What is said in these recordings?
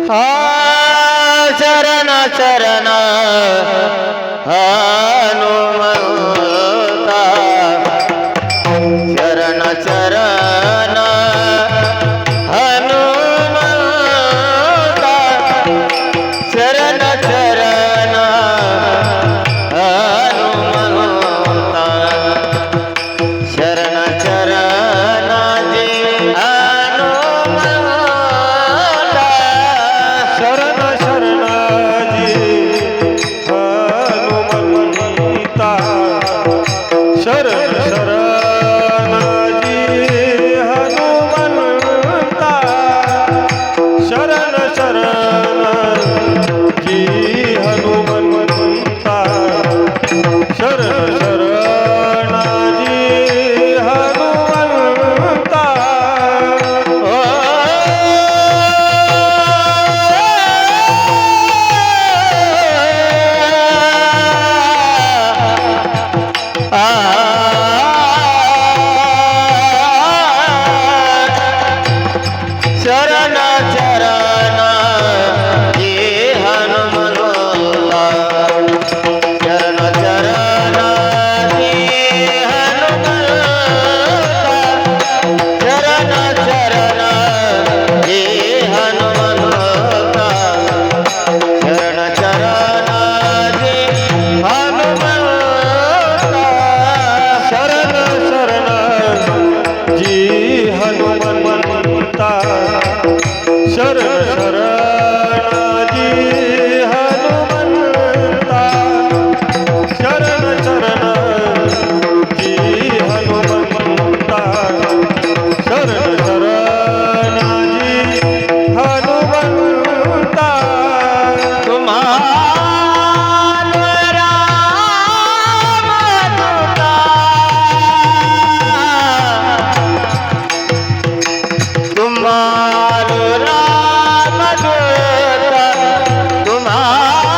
हा शरण शरण हनुमंता शरण शरण हनुमंता शरण शरण हनुमंता शरण शरण जी हनुमंता शरण शरण जी हनुमंता शरण शरण जी हनुमंता शरण शरण जी हनुमंता शरण शरण जी हनुमंता शरण शरण जी हनुमंता शरण शरण जी हनुमंता शरण शरण जी हनुमंता शरण शरण जी हनुमंता शरण शरण जी हनुमंता शरण शरण जी हनुमंता शरण शरण जी हनुमंता शरण शरण जी हनुमंता तुम्हारा रामदूता तुम्हारो रामदूता तुम्हारो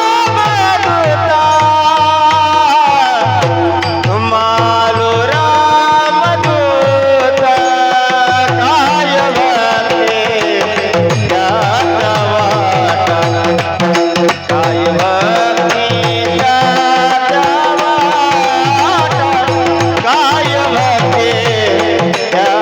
रामदूता तुम्हारो रामदूता काय भक्ति जातवाटा काय भक्ति जातवाटा काय भक्ति जातवाटा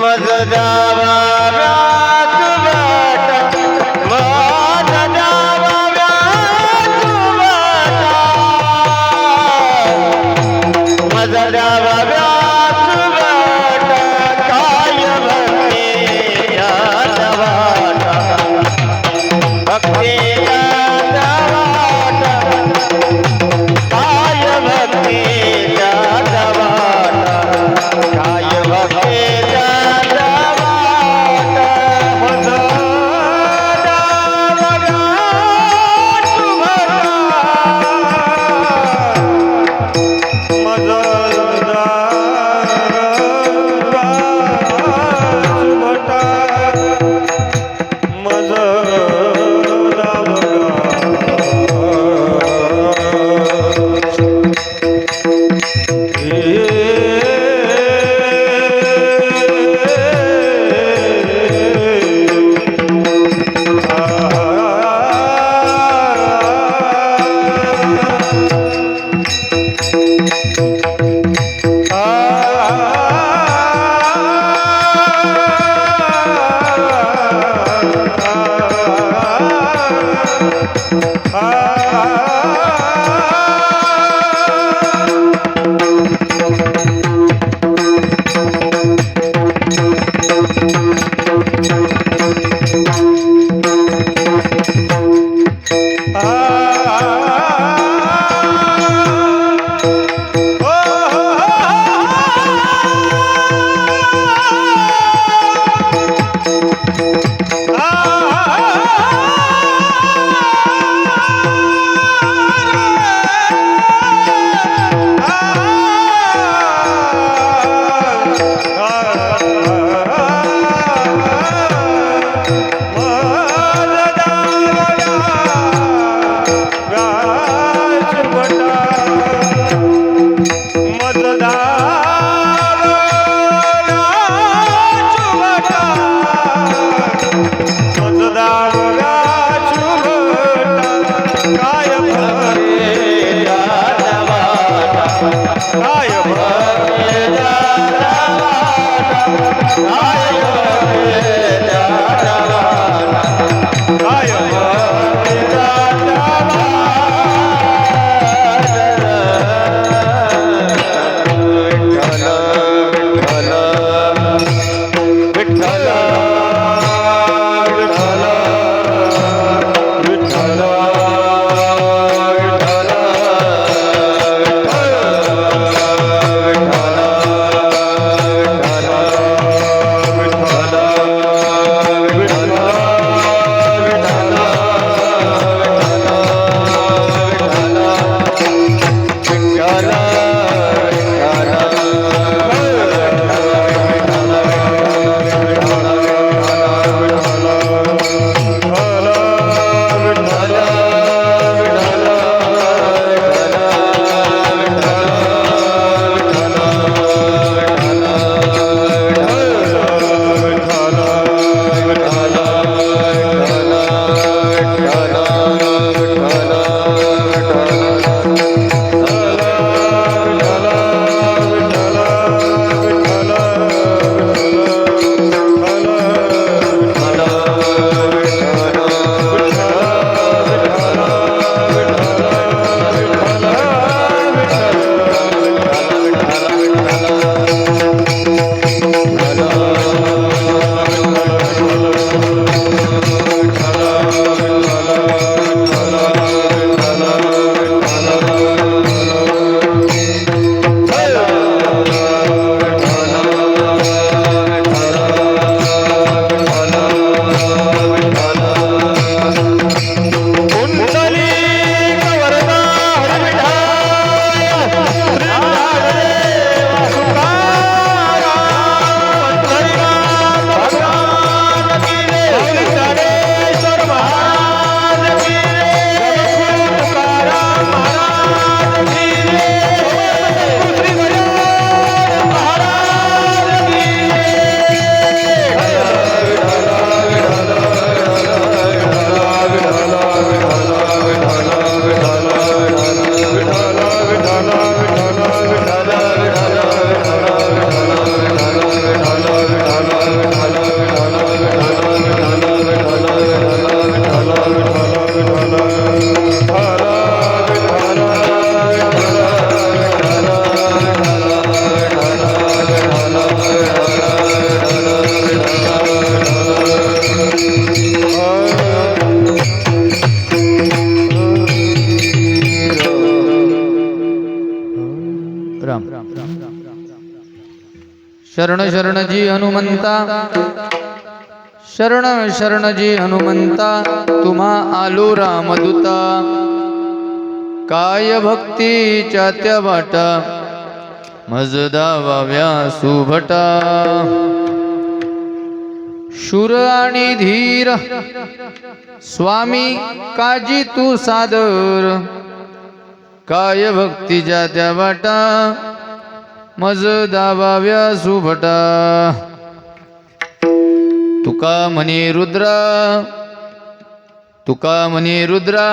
मजदावा रात शरण शरण जी हनुमंता, शरण शरण जी हनुमंता, तुम्हा आलो रामदूता. काय भक्तीच्या त्या वाटा, मज दावाव्या सुभटा. शूर आणि धीर स्वामी काजी तू सादर, काय भक्तीच्या त्या वाटा, मज दावाव्या सुभटा. तुका म्हणे रुद्रा, तुका म्हणे रुद्रा,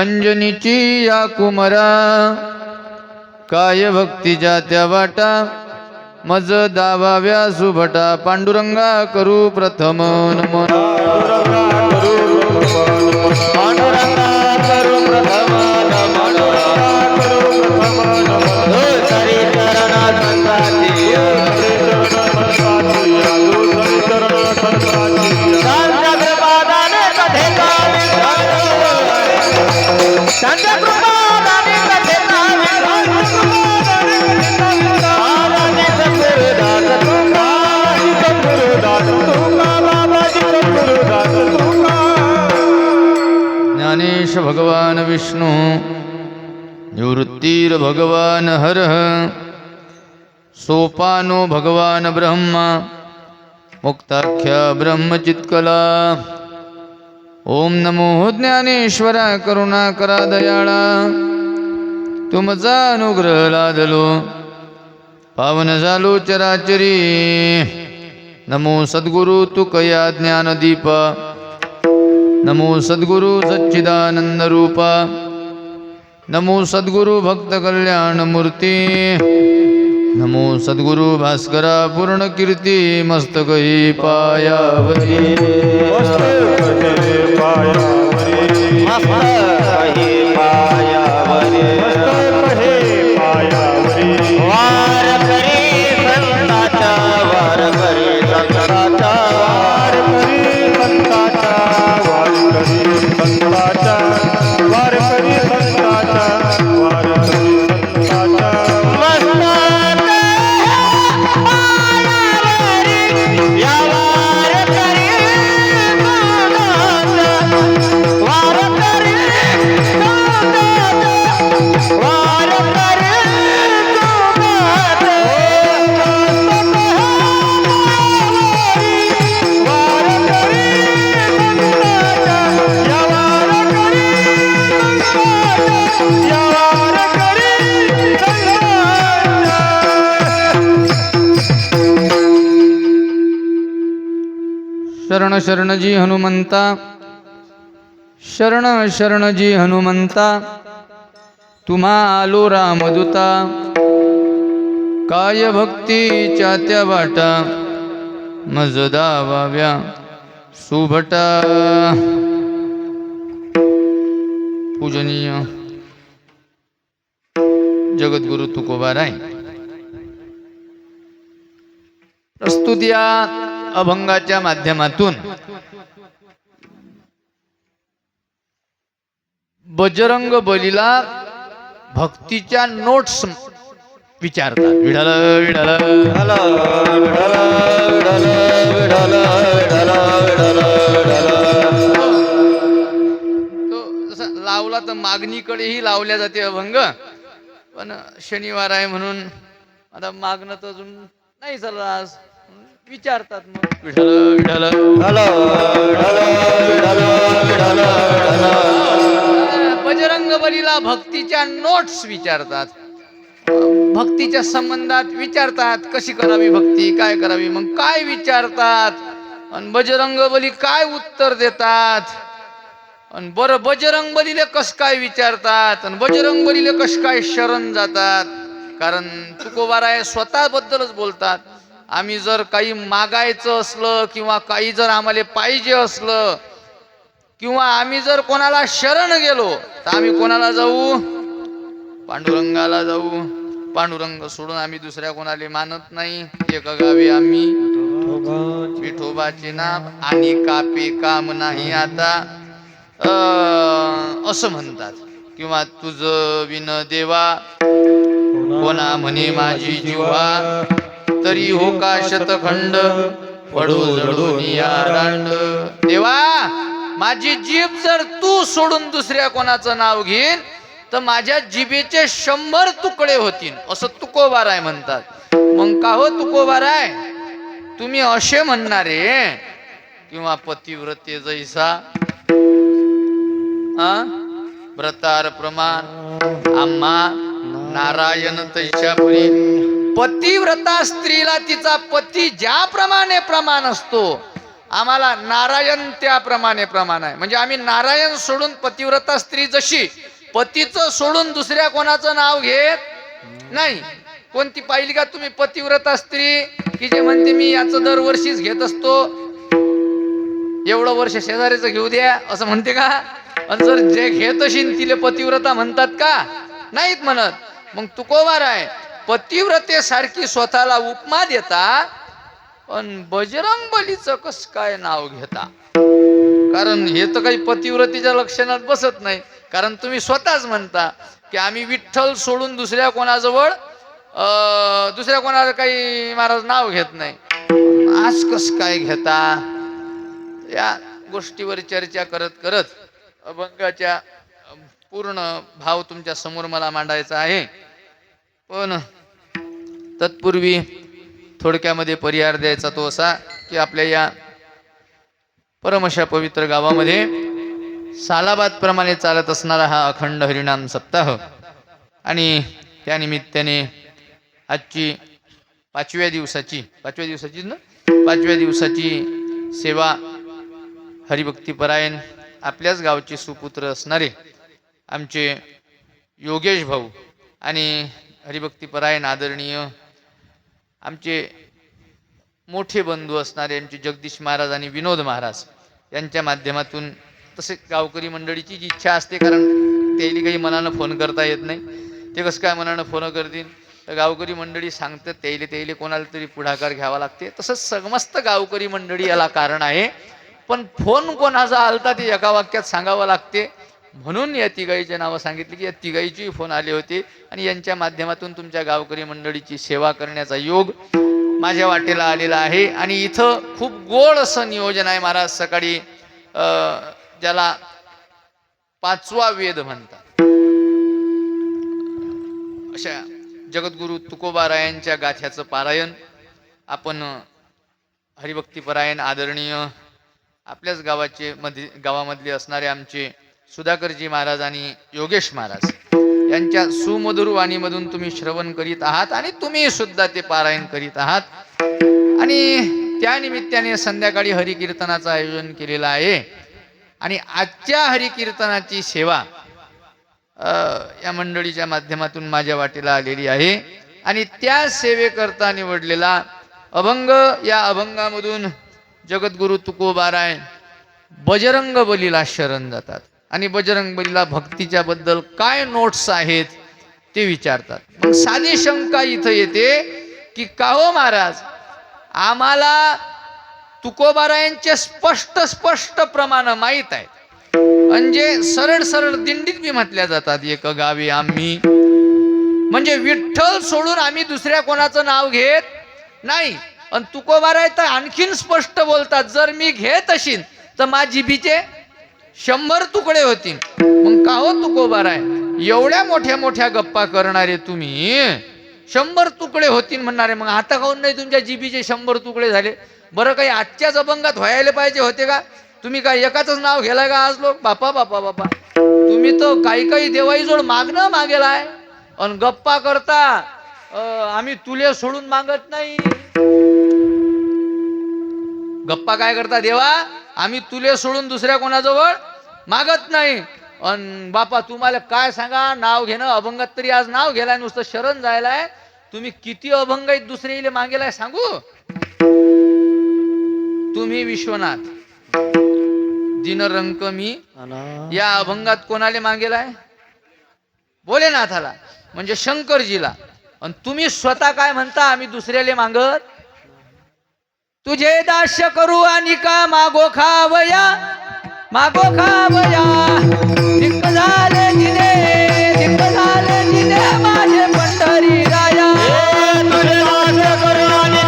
अंजनीची या कुमरा, काय भक्तीच्या त्या वाटा, मज दावाव्या सुभटा. पांडुरंगा करू प्रथम नमन, पांडुरंगा करू प्रथम नमन. धोतरी चरणा संताची, त्यांच्या कृपादाने कथेचा विधान, त्यांच्या कृपादाने कथेचा विधान. बाबाजी सद्गुरुदास तुका, सद्गुरुदास तुका, बाबाजी सद्गुरुदास तुका. ज्ञानेश भगवान विष्णू, निवृत्तीर भगवान हरः, सोपानो भगवान ब्रह्मा, मुक्ताख्या ब्रह्मचित्कला. ओम नमो ज्ञानेश्वरा, करुणा करा दयाळा, तुमचा अनुग्रह लादलो, पावन झालो चराचरी. नमो सद्गुरु तुकया ज्ञानदीप, नमो सद्गुरु सच्चिदानंद रूपा, नमो सद्गुरु भक्त कल्याण मूर्ती, नमो सद्गुरु भास्करा पूर्ण कीर्ती. मस्तकही पायावरी, मस्तकही पायावरी, मस्तकही पायावरी, मस्तकही पायावरी. वार करी संताचा, वार करी संताचा, वार करी संताचा, वार करी संताचा, वार करी संताचा, वार करी संताचा. या वार करी संताचा, वार करी संताचा, वार करी शरण शरण जी हनुमंता, शरण शरण जी हनुमंता, तुम्हा आलो रामदूता. काय भक्तीच्या त्या वाटा, मज दावाव्या सुभटा. पूजनीय जगद्गुरु तुकोबाराय, प्रस्तुत या अभंगाच्या माध्यमातून बजरंग बलीला भक्तीच्या नोट्स विचारतात. विठ्ठल विठ्ठल विठ्ठल विठ्ठल विठ्ठल विठ्ठल विठ्ठल विठ्ठल. तो जसा लावला तर मागणीकडेही लावल्या जाते अभंग, पण शनिवार आहे म्हणून आता मागणं तर अजून नाही चाललं आज, विचारतात मग विठ्ठल विठ्ठल. विठ्ठल विठ्ठल विठ्ठल विठ्ठल विठ्ठल. बजरंग बलीला भक्तीच्या नोट्स विचारतात, भक्तीच्या संबंधात विचारतात, कशी करावी भक्ती, काय करावी. मग काय विचारतात आणि बजरंग बली काय उत्तर देतात, आणि बरं बजरंग बलीले कस काय विचारतात, आणि बजरंग बलीले कस काय शरण जातात. कारण तुकोबाराय स्वतःबद्दलच बोलतात, आम्ही जर काही मागायचं असलं किंवा काही जर आम्हाला पाहिजे असलं किंवा आम्ही जर कोणाला शरण गेलो तर आम्ही कोणाला जाऊ, पांडुरंगाला जाऊ. पांडुरंग सोडून आम्ही दुसऱ्या कोणाला मानत नाही. एक गावी आम्ही विठोबाचे नाम आणि कापे काम नाही आता असं म्हणतात. किंवा तुझ विन देवा कोणा म्हणे माझी जीवा, तरी हो का शतखंड पडू जडून या रांड. देवा माझी जीभ जर तू सोडून दुसऱ्या कोणाचं नाव घेईन तर माझ्या जिभेचे 100 तुकडे होतील असं तुकोबाराय म्हणतात. मग का हो तुकोबाराय तुम्ही असे म्हणणारे किंवा पतिव्रते जैसा व्रतार प्रमाण आम्हा नारायण तैशा पुरी. पतिव्रता स्त्रीला तिचा पती ज्याप्रमाणे प्रमाण असतो आम्हाला नारायण त्याप्रमाणे प्रमाण आहे. म्हणजे आम्ही नारायण सोडून पतिव्रता स्त्री जशी पतीचं सोडून दुसऱ्या कोणाचं नाव घेत नाही. कोणती पाहिली का तुम्ही पतिव्रता स्त्री की जे म्हणते मी याचं दरवर्षीच घेत असतो, एवढं वर्ष शेजारीचं घेऊ द्या असं म्हणते का? आणि जर जे घेत असेल तिले पतिव्रता म्हणतात का? नाहीत म्हणत. मग तुकोबाराय पतिव्रतेसारखी स्वतःला उपमा देता पण बजरंग बलीचं कस काय नाव घेता? कारण हे तर काही पतिव्रतेच्या लक्षणात बसत नाही. कारण तुम्ही स्वतःच म्हणता की आम्ही विठ्ठल सोडून दुसऱ्या कोणाजवळ दुसऱ्या कोणाला काही महाराज नाव घेत नाही. आज कस काय घेता? या गोष्टीवर चर्चा करत करत अभंगाच्या पूर्ण भाव तुमच्या समोर मला मांडायचा आहे. पण तत्पूर्वी थोडक्यामध्ये परिहार द्यायचा तो असा की आपल्या या परमशा पवित्र गावामध्ये सालाबाद प्रमाणे चालत असणारा हा अखंड हरिनाम सप्ताह आणि त्यानिमित्ताने आजची पाचव्या दिवसाची सेवा हरिभक्तीपरायण आपल्याच गावचे सुपुत्र असणारे आमचे योगेश भाऊ आणि हरिभक्तीपरायण आदरणीय आमचे मोठे बंधू असणारे आमचे जगदीश महाराज आणि विनोद महाराज यांच्या माध्यमातून तसे गावकरी मंडळीची जी इच्छा असते, कारण त्याला काही मनानं फोन करता येत नाही, ते कसं काय मनानं फोन करतील, तर गावकरी मंडळी सांगतात त्याला कोणाला तरी पुढाकार घ्यावा लागते. तसंच समस्त गावकरी मंडळी याला कारण आहे. पण फोन कोणाचा आलता ते एका वाक्यात सांगावं लागते. म्हणून या तिघाईचे नावं सांगितली की या तिघाईची फोन आले होते आणि यांच्या माध्यमातून तुमच्या गावकरी मंडळीची सेवा करण्याचा योग माझ्या वाटेला आलेला आहे. आणि इथं खूप गोड असं नियोजन आहे महाराज. सकाळी ज्याला 5वा वेद म्हणतात अशा जगद्गुरु तुकोबारायांच्या गाथ्याचं पारायण आपण हरिभक्तीपरायण आदरणीय आपल्याच गावामधले असणारे आमचे सुधाकरजी महाराज आणि योगेश महाराज यांच्या सुमधुर वाणीमधून तुम्ही श्रवण करीत आहात आणि तुम्ही सुद्धा ते पारायण करीत आहात. आणि त्या निमित्ताने संध्याकाळी हरिकीर्तनाचं आयोजन केलेलं आहे. आणि आजच्या हरिकीर्तनाची सेवा या मंडळीच्या माध्यमातून माझ्या वाटेला आलेली आहे. आणि त्या सेवेकरता निवडलेला अभंग, या अभंगामधून जगद्गुरु तुकोबाराय बजरंग बलीला शरण जातात आणि बजरंग बलीला भक्तीच्या बद्दल काय नोट्स आहेत ते विचारतात. मग साधी शंका इथं येते की का हो महाराज, आम्हाला तुकोबारायांचे स्पष्ट प्रमाण माहीत आहेत, म्हणजे सरळ दिंडीत बी म्हटल्या जातात एक गावी आम्ही, म्हणजे विठ्ठल सोडून आम्ही दुसऱ्या कोणाचं नाव घेत नाही. आणि तुकोबाराय तर आणखीन स्पष्ट बोलतात, जर मी घेत असीन तर माझ्या जिभीचे 100 तुकडे होतील. मग का हो तुकोबाराय, एवढ्या मोठ्या गप्पा करणारे तुम्ही 100 तुकडे होतील म्हणणारे, मग आता काहून नाही तुमच्या जिभीचे 100 तुकडे झाले? बरं काही आजच्याच अभंगात व्हायला पाहिजे होते का? तुम्ही काय एकाच नाव घ्यायला का आज लोक? बापा तुम्ही तर काही देवाईजोड मागणं मागेलाय आणि गप्पा करता आम्ही तुले सोडून मागत नाही. गप्पा काय करता? देवा आम्ही तुले सोडून दुसऱ्या कोणाजवळ मागत नाही. अन बापा तुम्हाला काय सांगा, नाव घेणं अभंगात तरी आज नाव घ्यायलाय, नुसतं शरण जायलाय. तुम्ही किती अभंग दुसऱ्या मागेलाय सांगू? तुम्ही विश्वनाथ दिनरंक मी या अभंगात कोणाला मागेलाय? भोलेनाथाला, म्हणजे शंकरजीला. आणि तुम्ही स्वतः काय म्हणता? आम्ही दुसऱ्याला मागत. तुझे दास्य करू आणि का मागो खावया धिक्क झाले जिने माझे पंढरी राया. तुझे दास्य करू आणि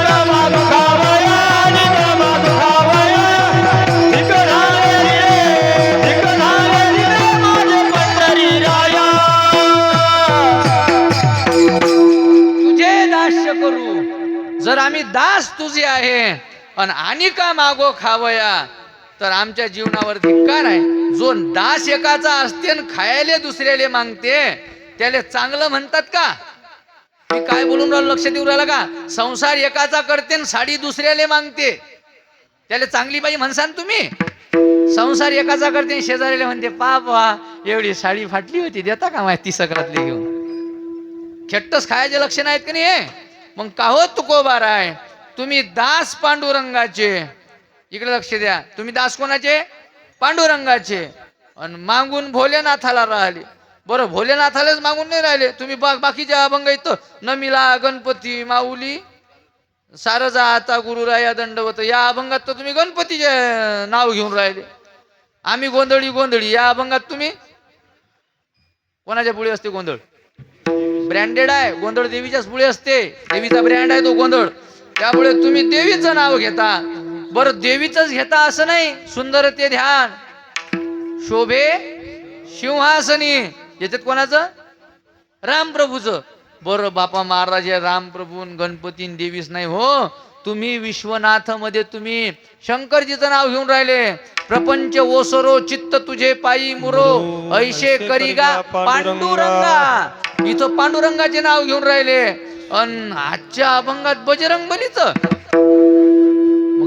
आहे आणि का मागो खावया, तर आमच्या जीवनावर धिक्कार आहे. जो दास एकाचा असते आणि खायले दुसऱ्याले मागते त्याले चांगलं म्हणतात का? मी काय बोलून राहिलो लक्ष देऊ राहिला का? संसार एकाचा करते आणि साडी दुसऱ्याले मागते त्याला चांगली बाई म्हणसान तुम्ही? संसार एकाचा करते आणि शेजारीला म्हणते पापा एवढी साडी फाटली होती देता का माहिती सकरातली घेऊन. खेट्टच खायचे लक्षण आहेत का नाही हे? मग का हो तुकोबार आहे तुम्ही दास पांडुरंगाचे. इकडे लक्ष द्या, तुम्ही दास कोणाचे? पांडुरंगाचे. आणि मागून भोलेनाथाला राहिले. बरं भोलेनाथालाच मागून नाही राहिले तुम्ही, बाकीच्या अभंग येतो नमिला गणपती माऊली सारजा आता गुरुराया दंडवत, या अभंगात तर तुम्ही गणपतीचे नाव घेऊन राहिले. आम्ही गोंधळी गोंधळी या अभंगात तुम्ही कोणाच्या पुढे असते गोंधळ? ब्रँडेड आहे गोंधळ, देवीच्याच पुढे असते. देवीचा ब्रँड आहे तो गोंधळ, त्यामुळे तुम्ही देवीचं नाव घेता. बरं देवीच घेता असं नाही, सुंदर ते ध्यान शोभे सिंहासनी याच्यात कोणाचं? रामप्रभूचं. बरं बापा महाराज रामप्रभू गणपती देवीच नाही हो, तुम्ही विश्वनाथ मध्ये तुम्ही शंकरजीचं नाव घेऊन राहिले. प्रपंच ओसरो चित्त तुझे पायी मुरो ऐशे करीगा पांडुरंगा, इथं पांडुरंगाचे नाव घेऊन राहिले. अन आजच्या अभंगात बजरंग बलीच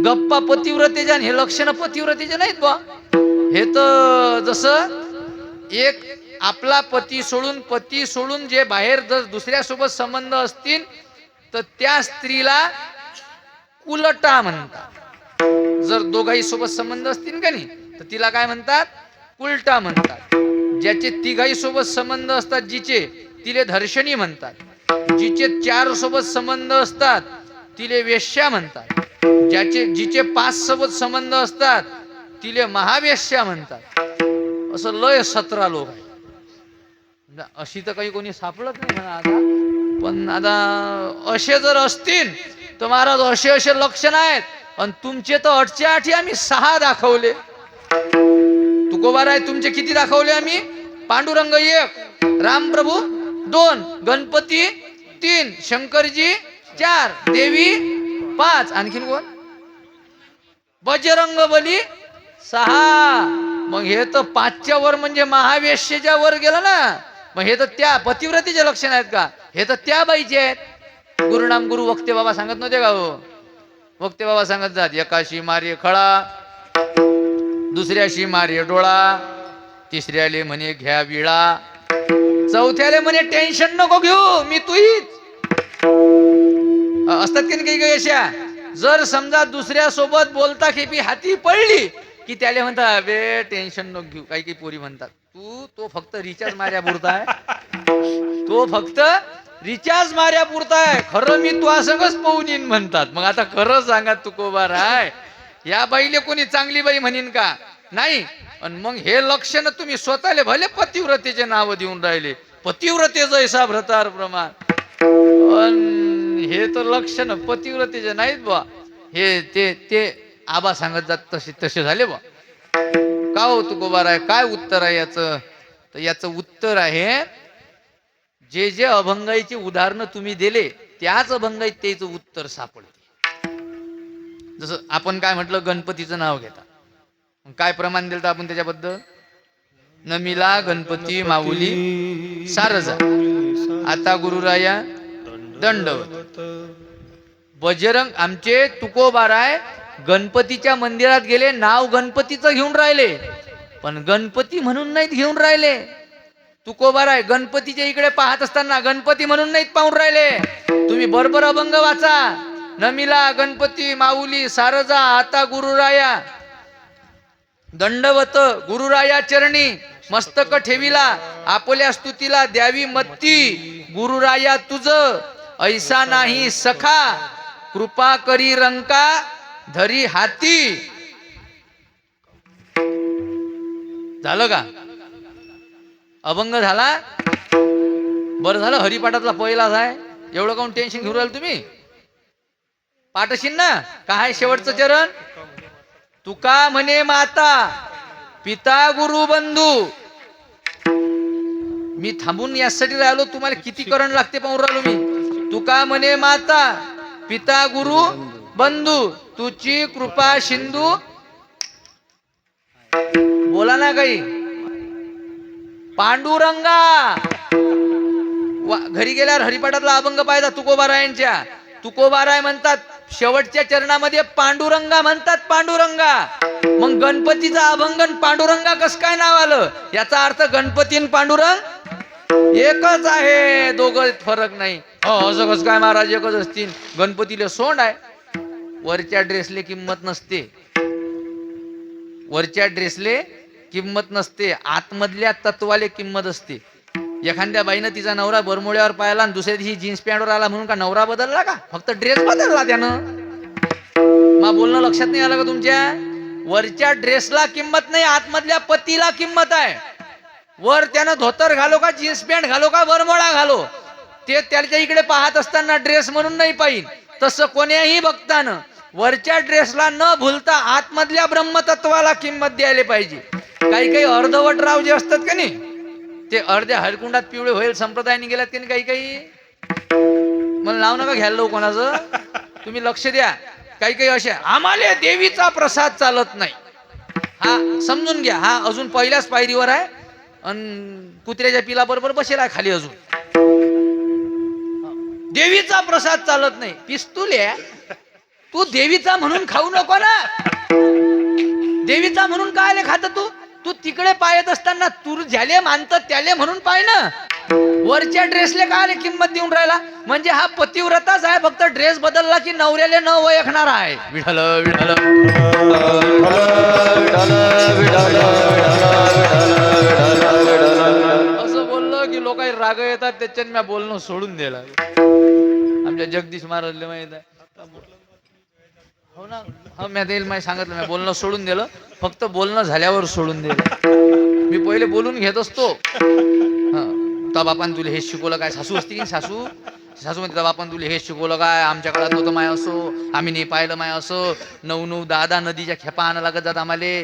गप्पा पतिव्रतेच्या, हे लक्षण पतिव्रतेचे नाहीत बा. हे तर जसं एक आपला पती सोडून जे बाहेर जर दुसऱ्यासोबत संबंध असतील तर त्या स्त्रीला कुलटा म्हणतात. जर दोघाही सोबत संबंध असतील का नाही तर तिला काय म्हणतात? कुलटा म्हणतात. ज्याचे तिघाही सोबत संबंध असतात जिचे, तिले धर्षणी म्हणतात. जिचे 4 सोबत संबंध असतात तिले वेश्या म्हणतात. जिचे 5 सोबत संबंध असतात तिले महावेश्या म्हणतात. असं लय 17 लोक आहे. अशी तर काही कोणी सापडत नाही म्हणा आता, पण आता असे जर असतील तर महाराज असे लक्षण आहेत. आणि तुमचे तर 8च्या 8 आम्ही 6 दाखवले. तुकोबार आहे तुमचे किती दाखवले आम्ही? पांडुरंग 1, रामप्रभू 2, गणपती 3, शंकरजी 4, देवी 5, आणखीन कोण? बजरंग बली 6. मग हे तर 5च्या वर म्हणजे महावेश्येच्या वर गेलं ना. मग हे तर त्या पतिव्रतेचे लक्षण आहेत का? हे तर त्या बाईचे आहेत. गुरुनाम गुरु वक्ते बाबा सांगत नव्हते का हो? वक्ते बाबा सांगत जात, एकाशी मारे खळा, दुसऱ्याशी मारे डोळा, तिसऱ्याले म्हणे घ्या विळा, चौथ्याले म्हणे टेन्शन नको घेऊ मी तुहीच. असतात की काही काही अशा, जर समजा दुसऱ्या सोबत बोलता खेपी हाती पडली की त्याला म्हणतात बे टेन्शन नको घेऊ. काही काही पोरी म्हणतात तो फक्त रिचार्ज मार्या पुरता आहे, तो फक्त रिचार्ज मार्या पुरता आहे, खरं मी तू असंच पाहून येईन म्हणतात. मग आता खरं सांगा तुकोबार आहे या बाईले कोणी चांगली बाई म्हणीन का? नाही. आणि मग हे लक्षण तुम्ही स्वतःले भले पतिव्रतेचे नाव देऊन राहिले, पतिव्रतेचं ऐसा भ्रतार प्रमाण, हे तर लक्षण पतिव्रतेचे नाहीत बा. हे ते आबा सांगत जात तसे झाले बा. का हो तुकोबार आहे काय उत्तर आहे याचं? तर याचं उत्तर आहे जे जे अभंगाईची उदाहरणं तुम्ही दिले त्याच अभंगाईत त्याचं उत्तर सापडते. जसं आपण काय म्हटलं, गणपतीचं नाव घेता, काय प्रमाण दिलं आपण त्याच्याबद्दल? नमिला गणपती माऊली सारजा आता गुरुराया दंडवत. बजरंग आमचे तुकोबार आहे गणपतीच्या मंदिरात गेले, नाव गणपतीचं घेऊन राहिले, पण गणपती म्हणून नाहीत घेऊन राहिले. तुकोबार आहे गणपतीच्या इकडे पाहत असताना गणपती म्हणून नाहीत पाहून राहिले. तुम्ही बरोबर अभंग वाचा, नमिला गणपती माऊली सारजा आता गुरुराया दंडवत, गुरुराया चरणी मस्तक ठेविला, आपल्या स्तुतीला द्यावी मत्ती, गुरुराया तुझ ऐसा नाही सखा, कृपा करी रंका धरी हाती. झालं का? अभंग झाला? बरं झालं हरिपाठातला पहिलाच आहे. एवढं काऊन टेन्शन घेऊन राहिलं तुम्ही? पाठ असेल ना? काय शेवटचं चरण? तुका म्हणे माता पिता गुरु बंधू. मी थांबून यासाठी राहिलो, तुम्हाला किती करण लागते पाहून राहिलो मी. तुका म्हणे माता पिता गुरु बंधू तुझी कृपा सिंधू बोला ना काही पांडुरंगा घरी गेल्यावर हरिपाठातला अभंग पाहिजा तुकोबारायांच्या. तुकोबाराय म्हणतात शेवटच्या चरणामध्ये पांडुरंगा म्हणतात पांडुरंगा. मग गणपतीचा अभंग पांडुरंगा कस काय नाव आलं? याचा अर्थ गणपती आणि पांडुरंग एकच आहे, दोघं फरक नाही. असं कस काय महाराज एकच असतील? गणपतीला सोंड आहे, वरच्या ड्रेसले किंमत नसते, वरच्या ड्रेसले किंमत नसते, आतमधल्या तत्वाले किंमत असते. एखाद्या बाईनं तिचा नवरा बरमोड्यावर पाहिला आणि दुसऱ्या दिवशी जीन्स पॅन्टवर आला म्हणून का नवरा बदलला का? फक्त ड्रेस बदलला त्यानं. मग बोलणं लक्षात नाही आलं का तुमच्या? वरच्या ड्रेसला किंमत नाही, आतमधल्या पतीला किंमत आहे. वर त्यानं धोतर घालो का जीन्स पॅन्ट घालो का बरमोडा घालो, ते त्याच्या इकडे पाहत असताना ड्रेस म्हणून नाही पाहिजे. तसं कोण्याही भक्तानं वरच्या ड्रेसला न भूलता आतमधल्या ब्रह्मतत्वाला किंमत द्यायला पाहिजे. काही काही अर्धवट राव जे असतात का नाही, ते अर्ध्या हरकुंडात पिवळे होईल संप्रदायाने गेल्यात की काही काही. मला नाव नका घ्यायला लावू कोणाचं, तुम्ही लक्ष द्या. काही काही अशा आम्हाला देवीचा प्रसाद चालत नाही, हा समजून घ्या. हा अजून पहिल्याच पायरीवर आहे आणि कुत्र्याच्या पिला बरोबर बसेल आहे खाली. अजून देवीचा प्रसाद चालत नाही. पिस्तुल्या तू देवीचा म्हणून खाऊ नको ना. देवीचा म्हणून काय खात तू? तू तिकडे पायत असताना तू ज्याले मानत त्याले म्हणून पाय ना. वरच्या ड्रेसले काय किंमत देऊन राहिला? म्हणजे हा पतिव्रताच आहे, फक्त ड्रेस बदलला की नवऱ्याले न वयखणार आहे. विठ्ठल विठ्ठल असं बोललं की लोक राग येतात, त्याच्यात मी बोलणं सोडून दिलं. आमच्या जगदीश महाराजले माहित आहे. हो ना, हो मी देईल माहिती सांगितलं, मी बोलणं सोडून दिलं, फक्त बोलणं झाल्यावर सोडून दिलं. मी पहिले बोलून घेत असतो. त्या बापान तुला हे शिकवलं काय? सासू असते की सासू, सासू म्हणते त्या बापान तुला हे शिकवलं काय? आमच्या काळात नव्हतं माय असो, आम्ही नाही पाहिलं माय असं. 9-9, 10-10 नदीच्या खेपा आणा लागत जात आम्हाले,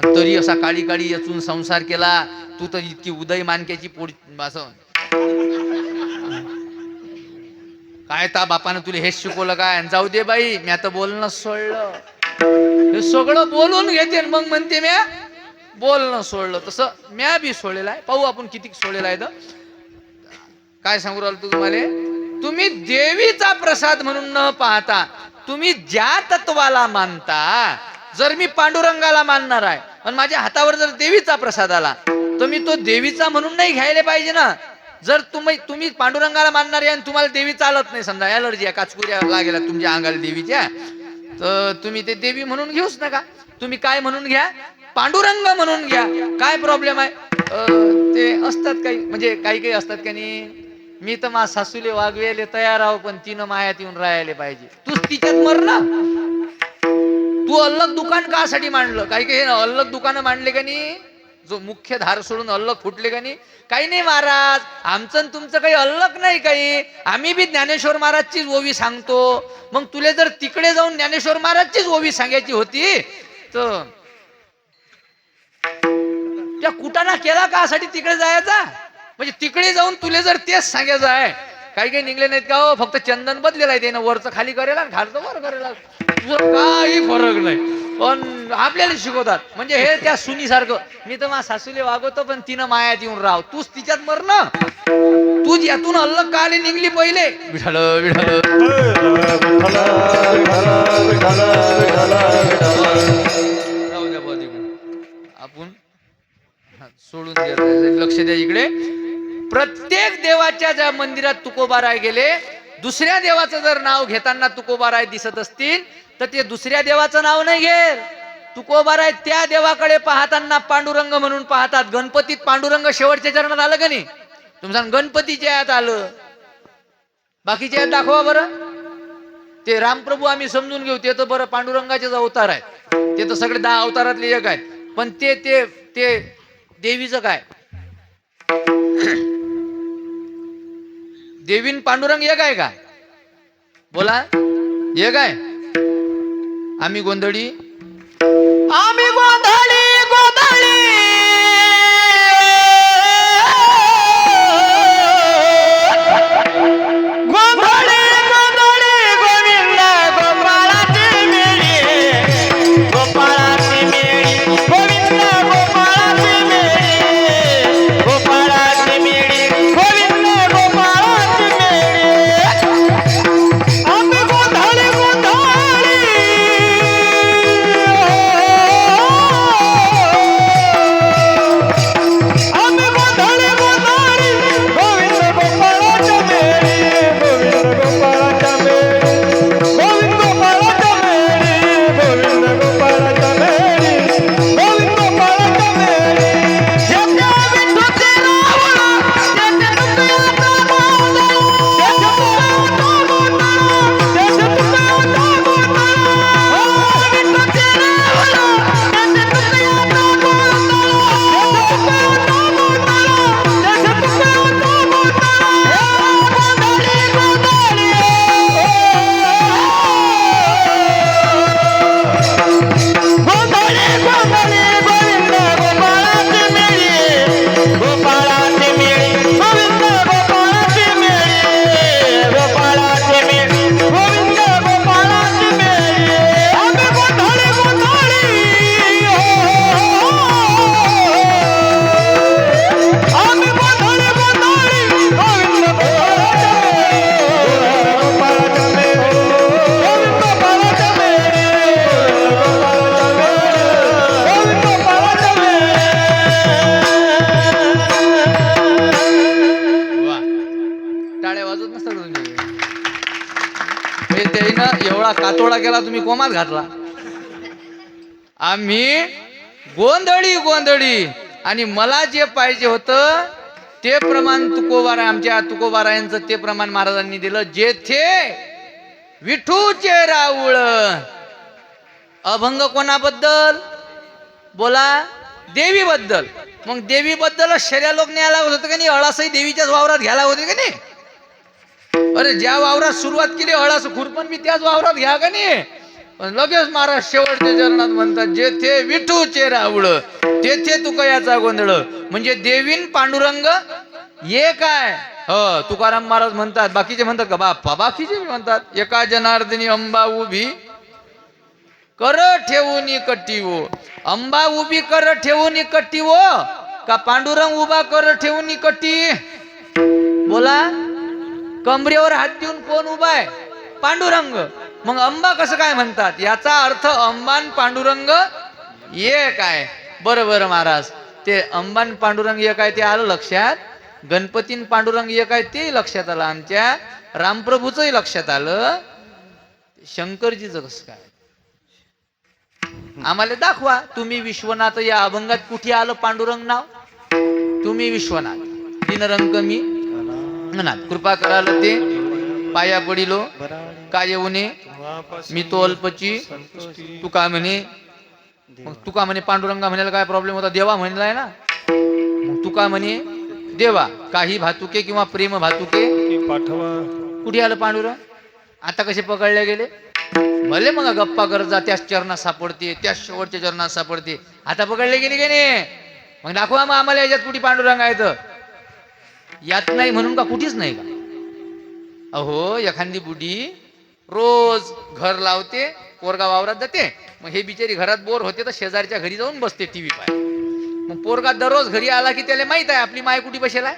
तरी असा काळी काळी याचून संसार केला. तू तर इतकी उदय मानक्याची पोड असं काय? त्या बापानं तुला हेच शिकवलं काय? जाऊ दे बाई, मी आता बोलणं सोडलं. हे सगळं बोलून घेते मग म्हणते म्या बोलणं सोडलं. तसं म्या बी सोडलेलं आहे. पाहू आपण किती सोडलेलं आहे. तर काय सांगू राहिलो तुम्हाला? तुम्ही देवीचा प्रसाद म्हणून न पाहता तुम्ही ज्या तत्वाला मानता, जर मी पांडुरंगाला मानणार आहे पण माझ्या हातावर जर देवीचा प्रसाद आला तर मी तो देवीचा म्हणून नाही घ्यायला पाहिजे ना. जर तुम्ही पांडुरंगाला मानणार आहे आणि तुम्हाला देवी चालत नाही, समजा ॲलर्जी आहे, काचकुऱ्या लागेला तुमच्या अंगाला देवीच्या, तर तुम्ही ते देवी म्हणून घेऊच नका. तुम्ही काय म्हणून घ्या? पांडुरंग म्हणून घ्या. काय प्रॉब्लेम आहे? ते असतात काही, म्हणजे काही काही असतात का नाही, मी तर मा सासूले वागवेले तयार आहो पण तिनं मायात येऊन राहायला पाहिजे. तूच तिच्यात मर ना. तू अल्लग दुकान कासाठी मांडलं? काही काही अल्लग दुकानं मांडले का नाही, जो मुख्य धार सोडून अल्लग फुटले का नाही? काही नाही महाराज, आमचं तुमचं काही अल्लग नाही काही. आम्ही बी ज्ञानेश्वर महाराजचीच ओवी सांगतो. मग तुले जर तिकडे जाऊन ज्ञानेश्वर महाराजचीच ओवी सांगायची होती तर त्या कुटाणा केला का साठी तिकडे जायचा? म्हणजे तिकडे जाऊन तुले जर तेच सांगायचं आहे. काही काही निघले नाहीत का हो? फक्त चंदन बदलेलं आहे, त्यानं वरचं खाली करेल आणि खालचं वर करेल, काही फरक नाही. पण आपल्याला शिकवतात म्हणजे हे त्या सुनीसारखं, मी तर माझ्या सासूले वागवतो पण तिनं मायात येऊन राव, तूच तिच्यात मर ना. तूच यातून अल्लग काले निघली पहिले. विठ्ठल विठ्ठल राहू द्या बा तिकडे, आपण सोडून द्या. लक्ष द्या इकडे. प्रत्येक देवाच्या ज्या मंदिरात तुकोबाराय गेले, दुसऱ्या देवाचं जर नाव घेताना तुकोबाराय दिसत असतील तर ते दुसऱ्या देवाचं नाव नाही घेत. तुकोबाराय त्या देवाकडे पाहताना पांडुरंग म्हणून पाहतात. गणपतीत पांडुरंग शेवटच्या चरणात आलं का नाही? तुमचं गणपतीच्या यात आलं, बाकीच्या यात दाखवा बरं. ते रामप्रभू आम्ही समजून घेऊ, ते तर बरं पांडुरंगाचेच अवतार आहे, ते तर सगळे 10 अवतारातले एक आहेत. पण ते ते ते देवीचं काय? देवीन पांडुरंग एक आहे का? बोला, एक आहे. आम्ही गोंधळी गोंधळी गोंधळी गोंधळी गोंधळी गोविंद गोपाळाची कातोडा केला, तुम्ही कोमात घातला. आम्ही गोंधळी गोंधळी, आणि मला जे पाहिजे होतं ते प्रमाण तुकोबाराय, आमच्या तुकोबारायांचं ते प्रमाण महाराजांनी दिलं. जेथे विठूचे राऊळ. अभंग कोणाबद्दल? बोला, देवीबद्दल. मग देवीबद्दल शर्या लोक न्यायला होतं का नाही? अळासही देवीच्याच वावरात घ्यायला होते का नाही? अरे ज्या वावरात सुरुवात केली अळास खुरपण मी त्याच वावरात घ्या का नाही? पण लगेच महाराज शेवटच्या चरणात म्हणतात, जेथे विठूचे राऊळ तेथे तुकयाचा गोंधळ. म्हणजे देवीन पांडुरंग एक आहे. हो, तुकाराम महाराज म्हणतात. बाकीचे म्हणतात का? बाप्पा, बाकीचे म्हणतात, एका जनार्दनी अंबा उभी कर ठेवून कट्टीवो. अंबा उभी कर ठेवून कट्टीवो का पांडुरंग उभा कर ठेवून कट्टी? बोला, कमरेवर हात देऊन कोण उभा आहे? पांडुरंग. मग अंबा कसं काय म्हणतात? याचा अर्थ अंबान पांडुरंग एक आहे. बरोबर महाराज, ते अंबान पांडुरंग एक आहे ते आलं लक्षात. गणपतीन पांडुरंग एक आहे ते लक्षात आलं. आमच्या रामप्रभूचंही लक्षात आलं. शंकरजीचं कसं काय? आम्हाला दाखवा. तुम्ही विश्वनाथ या अभंगात कुठे आलं पांडुरंग नाव? तुम्ही विश्वनाथ, तीन रंग मी अनाथ, कृपा कराल ते पाया पडिलो काय येऊने मी तो अल्पची तुका म्हणे. मग तुका म्हणे पांडुरंगा म्हणायला काय प्रॉब्लेम होता? देवा म्हणलाय ना. मग तुका म्हणे देवा, काही भातुके किंवा प्रेम भातुके पाठवा. कुठे आलं पांडुरंग? आता कसे पकडले गेले? भले मग गप्पा करत जा, त्याच चरणात सापडते, त्याच शेवटच्या चरणात सापडते. आता पकडले गेले की नाही? मग दाखवा मग आम्हाला याच्यात कुठे पांडुरंग आहे तर. यात नाही म्हणून का कुठेच नाही का? अहो, एखादी बुडी रोज घर लावते, पोरगा वावरात जाते. मग हे बिचारी घरात बोर होते तर शेजारच्या घरी जाऊन बसते टीव्ही पाय. मग पोरगा दररोज घरी आला की त्याला माहित आहे आपली माय कुठे बसेल आहे?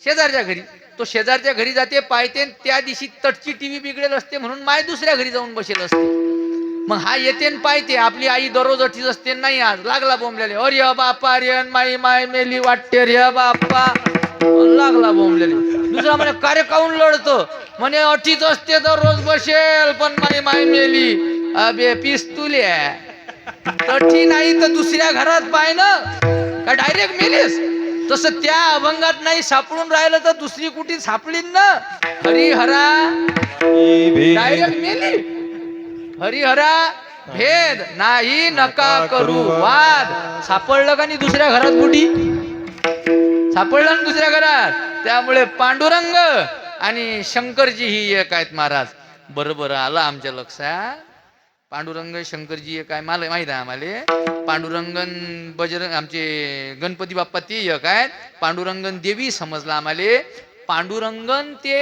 शेजारच्या घरी. तो शेजारच्या घरी जाते, पाहते, त्या दिवशी तटची टीव्ही बिघडेल असते म्हणून माय दुसऱ्या घरी जाऊन बसेल असते. मग हा येते पाहते आपली आई दररोज अटीच असते. नाही, आज लागला बोंबलेले, अरे बापा रे माई माय मेली वाटते रे बाप्पा, लागला बोंबलेले. दुसरा म्हणे कार्य काऊन लढतो? म्हणे अटीच असते दररोज बसेल पण माई माय मेली. अबे पिस्तुल्या, तठी नाही तर दुसऱ्या घरात पाय ना का डायरेक्ट मेलीस? तसं त्या अभंगात नाही सापडून राहिलं तर दुसरी कुठे सापडली ना? हरिहरा डायरेक्ट मेली. हरिहरा भेद नाही नका करू वाद. सापडलं का नाही दुसऱ्या घरात बुडी? सापडलं ना दुसऱ्या घरात. त्यामुळे पांडुरंग आणि शंकरजी ही एक आहेत महाराज. बरोबर आलं आमच्या लक्षात. पांडुरंग शंकरजी एक आहे मला माहित आहे. आम्हाला पांडुरंगन बजरंग आमचे गणपती बाप्पा ते एक आहेत. पांडुरंगन देवी समजला आम्हाला. पांडुरंगन ते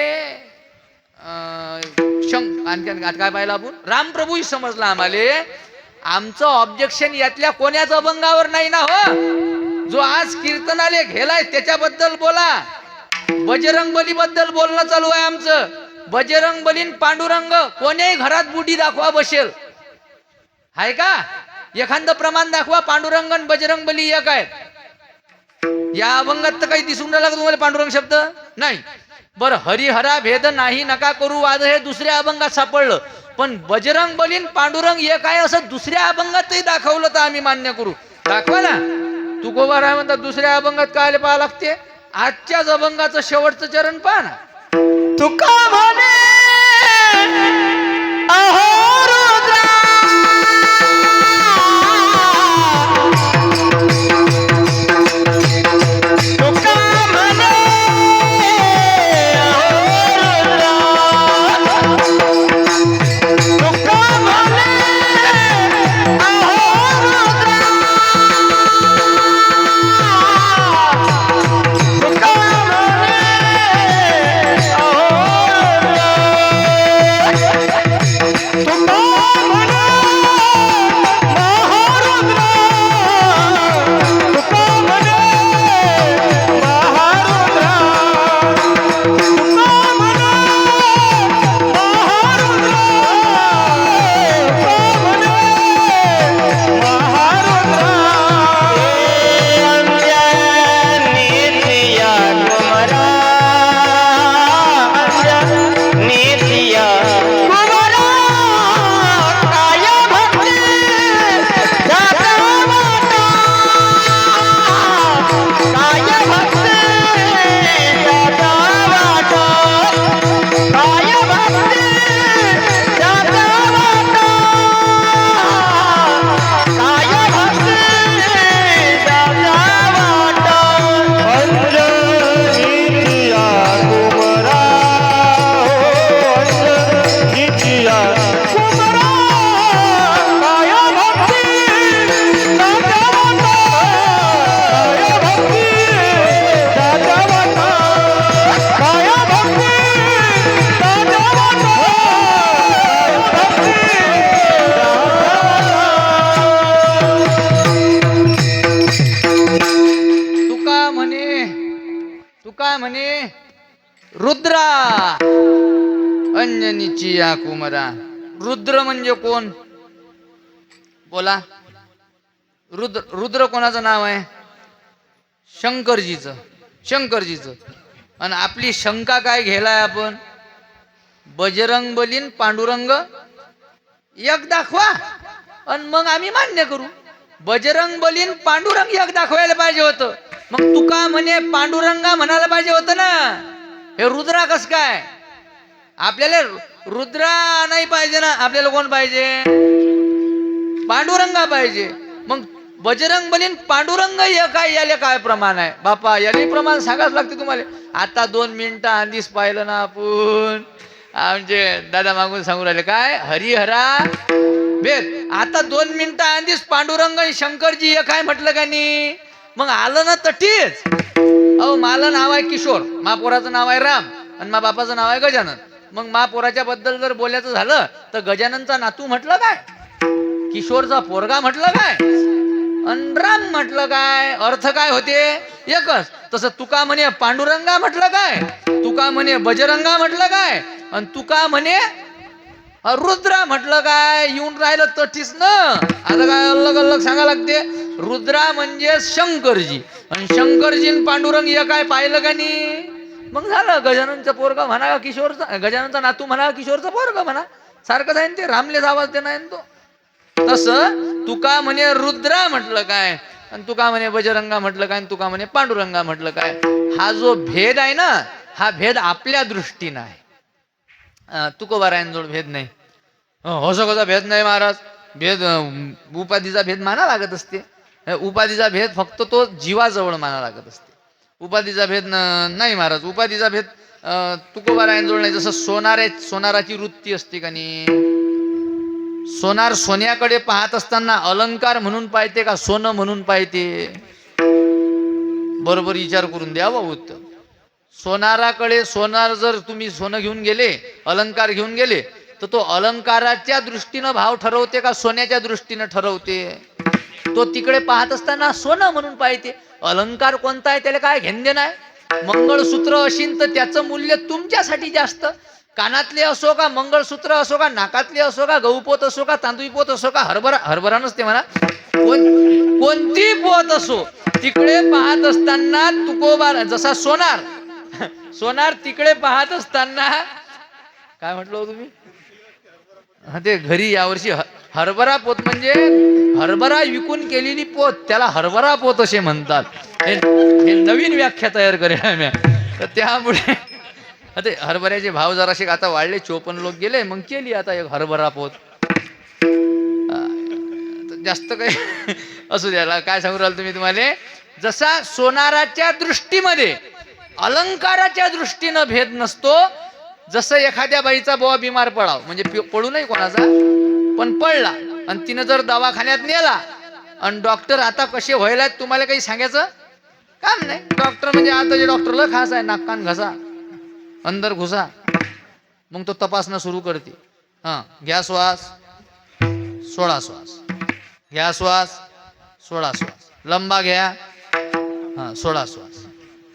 आणखी काय पाहिलं आपण? रामप्रभूही समजला आम्हाला. आमचं ऑब्जेक्शन यातल्या कोण्याच अभंगावर नाही ना हो. जो आज कीर्तनाले घेलाय त्याच्याबद्दल बोला. बजरंग बली बद्दल बोलणं चालू आहे आमचं. बजरंग बलीन पांडुरंग कोण्याही घरात बुडी दाखवा बसेल. आहे का? एखादं प्रमाण दाखवा. पांडुरंगन बजरंग बली एक आहेत. या अभंगात तर काही दिसून राहिला का तुम्हाला पांडुरंग शब्द? नाही. बरं, हरिहरा भेद नाही नका करू वाद हे दुसऱ्या अभंगात सापडलं. पण बजरंग बलीन पांडुरंग एक आहे असं दुसऱ्या अभंगातही दाखवलं तर आम्ही मान्य करू. दाखवा ना. तुकोबा राय म्हणतात दुसऱ्या अभंगात काय पाहावं लागते? आजच्याच अभंगाचं शेवटचं चरण पहा ना. तुका म्हणे अहो रुद्रा, तुका म्हणे अहो रुद्रा, तुका म्हणे अहो रुद्रा, तुका म्हणे तुका म्हणे रुद्रा अंजनीची या कुमरा. रुद्र म्हणजे कोण बोला. रुद्र कोणाचं नाव आहे? शंकरजीचं. आणि आपली शंका काय घ्यायलाय आपण? बजरंग बलीन पांडुरंग एक दाखवा आणि मग आम्ही मान्य करू. बजरंग बलीन पांडुरंग एक दाखवायला पाहिजे होतं. मग तुका म्हणे पांडुरंगा म्हणायला पाहिजे होतं ना. हे रुद्रा कस काय? आपल्याला रुद्रा नाही पाहिजे ना. आपल्याला कोण पाहिजे? पांडुरंगा पाहिजे. मग बजरंग बलीन पांडुरंग काय याले काय प्रमाण आहे बापा? याले प्रमाण सांगाच लागते तुम्हाला. आता 2 मिनिटं आधीच पाहिलं ना आपण. आमचे दादा मागून सांगू राहिले काय हरिहरा भेद. आता 2 मिनिटं आधीच पांडुरंग आणि शंकरजी एक काय म्हटलं का नाही? मग आलं ना तटीच. अहो मला नाव आहे किशोर, महापोराचं नाव आहे राम आणि मा बापाचं नाव आहे गजानन. मग महापोराच्या बद्दल जर बोलायचं झालं तर गजाननचा नातू म्हटलं काय, किशोरचा पोरगा म्हटलं काय, आणि राम म्हटलं काय? अर्थ काय होते? एकच. तसं तुका म्हणे पांडुरंगा म्हटलं काय, तुका म्हणे बजरंगा म्हटलं काय, आणि तुका म्हणे रुद्रा म्हटलं काय? येऊन राहिलं तठीच ना. आता काय अलग अलग सांगा लागते. रुद्रा म्हणजे शंकरजी आणि शंकरजी पांडुरंग हे काय पाहिलं का नाही? मग झालं गजाननचं पोरगा म्हणा का किशोरचा, गजाननचा नातू म्हणा किशोरचा पोरगा म्हणा, सारखंच आहे ते. रामलेच आवाज देणार आहे तो. तसं तुका म्हणे रुद्रा म्हटलं काय, आणि तुका म्हणे बजरंगा म्हटलं काय, आणि तुका म्हणे पांडुरंगा म्हटलं काय. हा जो भेद आहे ना, हा भेद आपल्या दृष्टीनं आहे. तुकोबारायांजवळ भेद नाही. हो कसा भेद नाही महाराज? भेद उपाधीचा भेद माना लागत असते. उपाधीचा भेद फक्त तो जीवाजवळ माना लागत असते. उपाधीचा भेद नाही महाराज. उपाधीचा भेद तुकोबारायांजवळ नाही. जसं सोनाराची वृत्ती असते का नाही. सोनार सोन्याकडे पाहत असताना अलंकार म्हणून पाहते का सोनं म्हणून पाहते? बरोबर विचार करून द्या भाऊ. सोनाराकडे, सोनार जर तुम्ही सोनं घेऊन गेले, अलंकार घेऊन गेले, तर तो अलंकाराच्या दृष्टीनं भाव ठरवते का सोन्याच्या दृष्टीनं ठरवते? तो तिकडे पाहत असताना सोनं म्हणून पाहते. अलंकार कोणता आहे त्याला काय घेणं देणं आहे? मंगळसूत्र असेल तर त्याचं मूल्य तुमच्यासाठी जास्त. कानातले असो का, मंगळसूत्र असो का, नाकातले असो का, गहूपोत असो का, तांदूळ पोत असो का, हरभरा नसते म्हणा, कोणती पोत असो, तिकडे पाहत असताना तुकोबा जसा सोनार तिकडे पाहत असताना काय म्हटलं तुम्ही? ते घरी यावर्षी हरभरा पोत म्हणजे हरभरा विकून केलेली पोत, त्याला हरभरा पोत असे म्हणतात. हे नवीन व्याख्या तयार करेल आम्ही. तर त्यामुळे ते हरभऱ्याचे भाव जराशे आता वाढले. 54 लोक गेले, मग केली आता एक हरभरा पोत. जास्त काही असू द्याला. काय सांगू राहिलो तुम्ही तुम्हाला? जसा सोनाराच्या दृष्टीमध्ये अलंकाराच्या दृष्टीनं भेद नसतो. जसं एखाद्या बाईचा बुवा बिमार पडाव, म्हणजे पडू नाही कोणाचा, पण पडला आणि तिनं जर दवाखान्यात नेला आणि डॉक्टर आता कसे व्हायला तुम्हाला काही सांगायचं काम नाही. डॉक्टर म्हणजे आता जे डॉक्टरला खास आहे, नाक कान घसा, अंदर घुसा, मग तो तपासणं सुरू करते. घ्या श्वास, सोडा श्वास, घ्या श्वास, सोडा श्वास, लंबा घ्या, सोडा श्वास,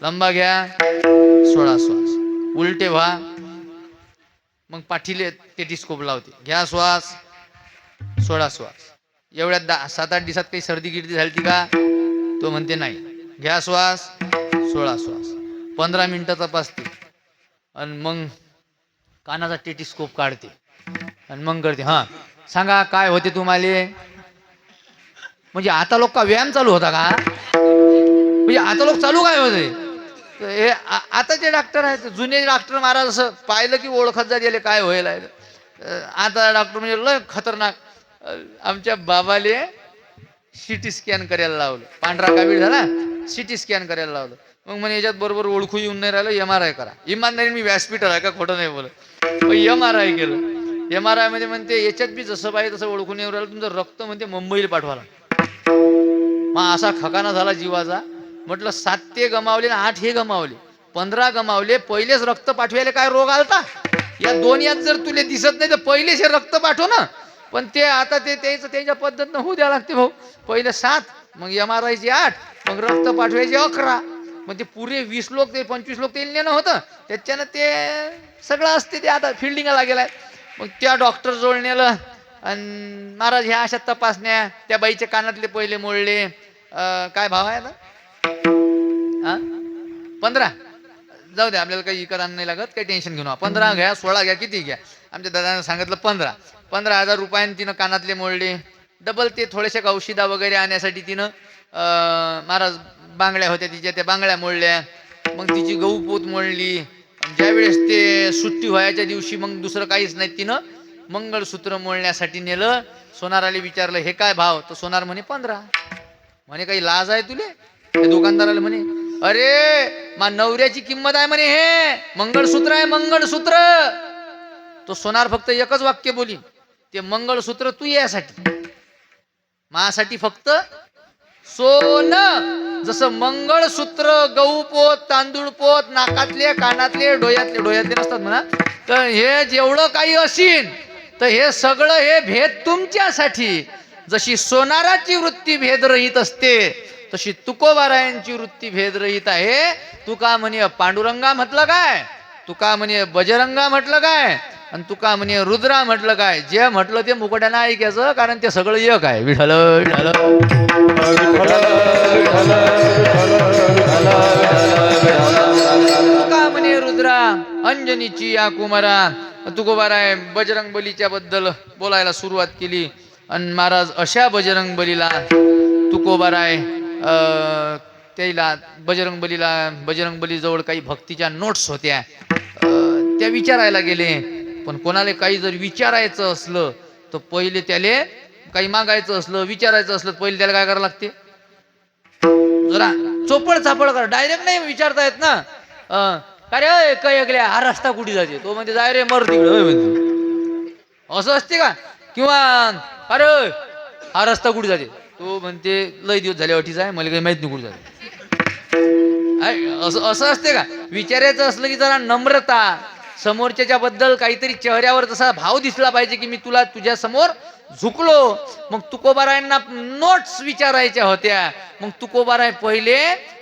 लंबा घ्या, सोडा श्वास, उलटे व्हा. मग पाठीले टेटिस्कोप लावते. घ्या श्वास, सोडा श्वास. एवढ्या 7-8 दिवसात काही सर्दी गिर्दी झाली का? तो म्हणते नाही. घ्या श्वास, सोडा श्वास. 15 मिनिटं तपासते आणि मग कानाचा टेटिस्कोप काढते आणि मग करते. सांगा काय होते तुम्हाला? म्हणजे आता लोक का व्यायाम चालू होता का? म्हणजे आता लोक चालू काय होते? हे आताचे डॉक्टर आहेत. जुने डॉक्टर महाराज असं पाहिलं की ओळखत जाते काय व्हायला. आता डॉक्टर म्हणजे लय खतरनाक. आमच्या बाबाले सिटी स्कॅन करायला लावलं. पांढरा कावीळ झाला, सिटी स्कॅन करायला लावलं. मग म्हणे याच्यात बरोबर ओळखू येऊन नाही राहिलं, MRI करा. इमानदारीने मी व्यासपीठ आहे का, खोटं नाही बोलत. MRI केलं. MRI मध्ये म्हणते याच्यात बी जसं पाहिजे तसं ओळखून येऊन राहिलं, तुमचं रक्त म्हणते मुंबईला पाठवाला. मग असा खकाना झाला जीवाचा. म्हटलं 7 ते गमावले आणि 8 हे गमावले, 15 गमावले. पहिलेच रक्त पाठवायला काय रोग आलता? या 2 यात जर तुले दिसत नाही तर पहिलेच हे रक्त पाठव ना. पण ते आता त्यांच्या पद्धतीनं होऊ द्या लागते भाऊ. पहिले 7, मग MRI चे 8, मग रक्त पाठवायचे 11. मग ते पुरे 20 लोक ते 25 लोक ते नेणं होतं, त्याच्यानं ते सगळं असते ते आता फिल्डिंगला गेलाय. मग त्या डॉक्टर जवळ नेलं आणि महाराज ह्या अशा तपासण्या, त्या बाईच्या कानातले पहिले मोडले. काय भाव आहे आता? 15. जाऊ द्या, आपल्याला काही विकत आणून नाही लागत, काही टेन्शन घेऊ नका. 15 घ्या, 16 घ्या, किती घ्या. आमच्या दादानं सांगितलं 15,000 रुपयाने तिनं कानातले मोडले. डबल ते थोडेसे औषधा वगैरे आणण्यासाठी तिनं महाराज बांगड्या होत्या तिच्या, त्या बांगड्या मोडल्या. मग तिची गहू पोत मोडली. ज्यावेळेस ते सुट्टी व्हायच्या दिवशी मग दुसरं काहीच नाही, तिनं मंगळसूत्र मोडण्यासाठी नेलं. सोनाराला विचारलं हे काय भाव? तर सोनार म्हणे 15. म्हणे काही लाज आहे तुले? त्या दुकानदाराला म्हणे अरे मा नवऱ्याची किंमत आहे म्हणे, हे मंगळसूत्र आहे मंगळसूत्र. तो सोनार फक्त एकच वाक्य बोली, ते मंगळसूत्र तू यासाठी, माझ्यासाठी फक्त सोनं. जसं मंगळसूत्र, गहू पोत, तांदूळ पोत, नाकातले, कानातले, डोळ्यातले नसतात म्हणा. तर हे जेवढं काही असीन तर हे सगळं हे भेद तुमच्यासाठी. जशी सोनाराची वृत्ती भेदरहित असते तशी तुकोबारायांची वृत्ती भेदरहित आहे. तुका म्हणे पांडुरंगा म्हटलं काय, तुका म्हणे बजरंगा म्हटलं काय, आणि तुका म्हणे रुद्रा म्हटलं काय. जे म्हटलं ते मुकट्यानं ऐकायचं, कारण ते सगळं एक आहे. विठ्ठल विठ्ठल तुका म्हणे रुद्रा अंजनीची या कुमारा. तुकोबाराय बजरंग बलीच्या बद्दल बोलायला सुरुवात केली. आणि महाराज अशा बजरंग बलीला तुकोबाराय त्याला बजरंग बलीजवळ काही भक्तीच्या नोट्स होत्या, त्या विचारायला गेले. पण कोणाला काही जर विचारायचं असलं तर पहिले त्याले काही मागायचं असलं, विचारायचं असलं, पहिले त्याला काय करावं लागते? जरा चोपड चापड कर, डायरेक्ट नाही विचारता येत ना. का रे काय ऐकल्या, हा रस्ता कुठे जाते? तो म्हणते जाय रे मर तिकडे म्हणते, असं असते का? किंवा अरे हा रस्ता कुठे जाते? तो म्हणते लय दिवस झाले अटीच आहे, मला काही माहित नाही कुठे जाते. असं असते का? विचारायचं असलं की जरा नम्रता, समोरच्या बद्दल काहीतरी चेहऱ्यावर तसा भाव दिसला पाहिजे की मी तुला तुझ्या समोर झुकलो. मग तुकोबारायांना नोट्स विचारायच्या होत्या. मग तुकोबाराय पहिले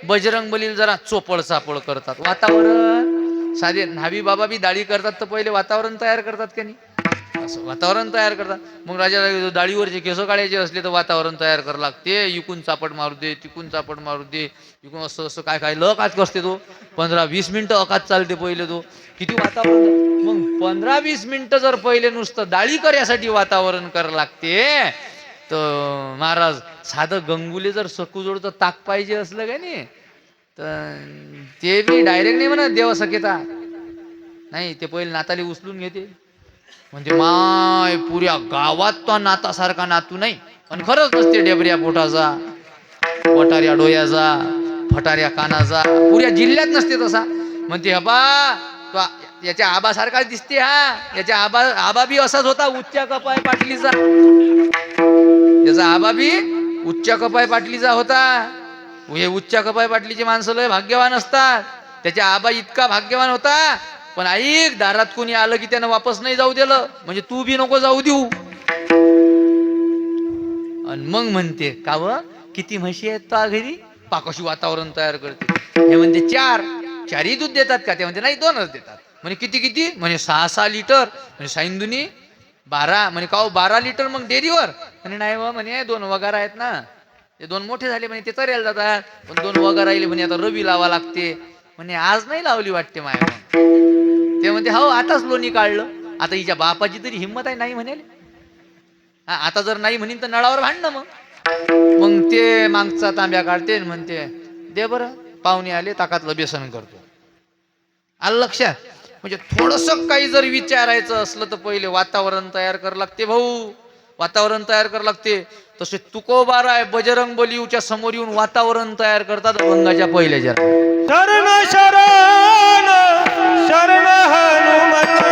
बजरंग बलीला जरा चोपड चापड करतात. वातावरण साधे न्हावी बाबा बी दाढी करतात तर पहिले वातावरण तयार करतात का नाही? असं वातावरण तयार करतात. मग राजा दाढीवरचे केस काढायचे असले तर वातावरण तयार करावं लागते. इकून चापट मारू दे, तिकून चापट मारू दे, इकून असं असं काय काय लकात कसते. तो 15-20 मिनिटं अकात चालते पहिले. तो किती वातावरण. मग 15-20 मिनिटं जर पहिले नुसतं दाढी करायसाठी वातावरण करावं लागते, तर महाराज साधं गंगुले जर सकूजोडचं ताक पाहिजे असलं का नाही, तर ते बी डायरेक्ट नाही म्हणा देवा सकेता नाही, ते पहिले नाताले उचलून घेते. म्हणजे माय पुऱ्या गावात तो नातासारखा नातू नाही. आणि खरंच नसते डेबऱ्या पोटाचा, वटाऱ्या डोळ्याचा, फटाऱ्या कानाचा, पुऱ्या जिल्ह्यात नसते तसा. म्हणते हबा तो याच्या आबासारखाच दिसते. हा याच्या आबा बी असाच होता, उच्च्या कपाय पाटलीचा. याचा आबा बी उच्च्या कपाय पाटलीचा होता. हे उच्च्या कपाय पाटलीचे माणसं लय भाग्यवान असतात. त्याच्या आबा इतका भाग्यवान होता, पण ऐक दारात कोणी आलं की त्यानं वापस नाही जाऊ दिलं. म्हणजे तू बी नको जाऊ देऊ. आणि मग म्हणते का व किती म्हशी आहेत तो घरी, पाकशी वातावरण तयार करते. हे म्हणते 4 दूध देतात का? ते म्हणते नाही 2च देतात. म्हणजे किती किती? म्हणजे 6 लिटर. म्हणजे साईंदुनी 12. म्हणे का 12 लिटर मग डेअरीवर? म्हणे नाही व, म्हणे 2 वगार आहेत ना, ते 2 मोठे झाले म्हणे, ते चरायला जातात. पण 2 वगार राहिले म्हणे, आता रवी लावा लागते. म्हणे आज नाही लावली वाटते माया. ते म्हणते हो आताच लोणी काढलं. आता हिच्या बापाची तरी हिंमत आहे नाही म्हणाले. आता जर नाही म्हणीन तर नळावर भांडणं. मग ते मागचा तांब्या काढते म्हणते दे बरं, पाहुणे आले ताकातलं बेसन करतो. आलं लक्षात? म्हणजे थोडस काही जर विचारायचं असलं तर पहिले वातावरण तयार करावं लागते भाऊ, वातावरण तयार करावं लागते. तसे तुकोबाराय बजरंग बलीच्या समोर येऊन वातावरण तयार करतात अभंगाच्या पहिल्या जरा. शरण शरण शरण हनुमंता,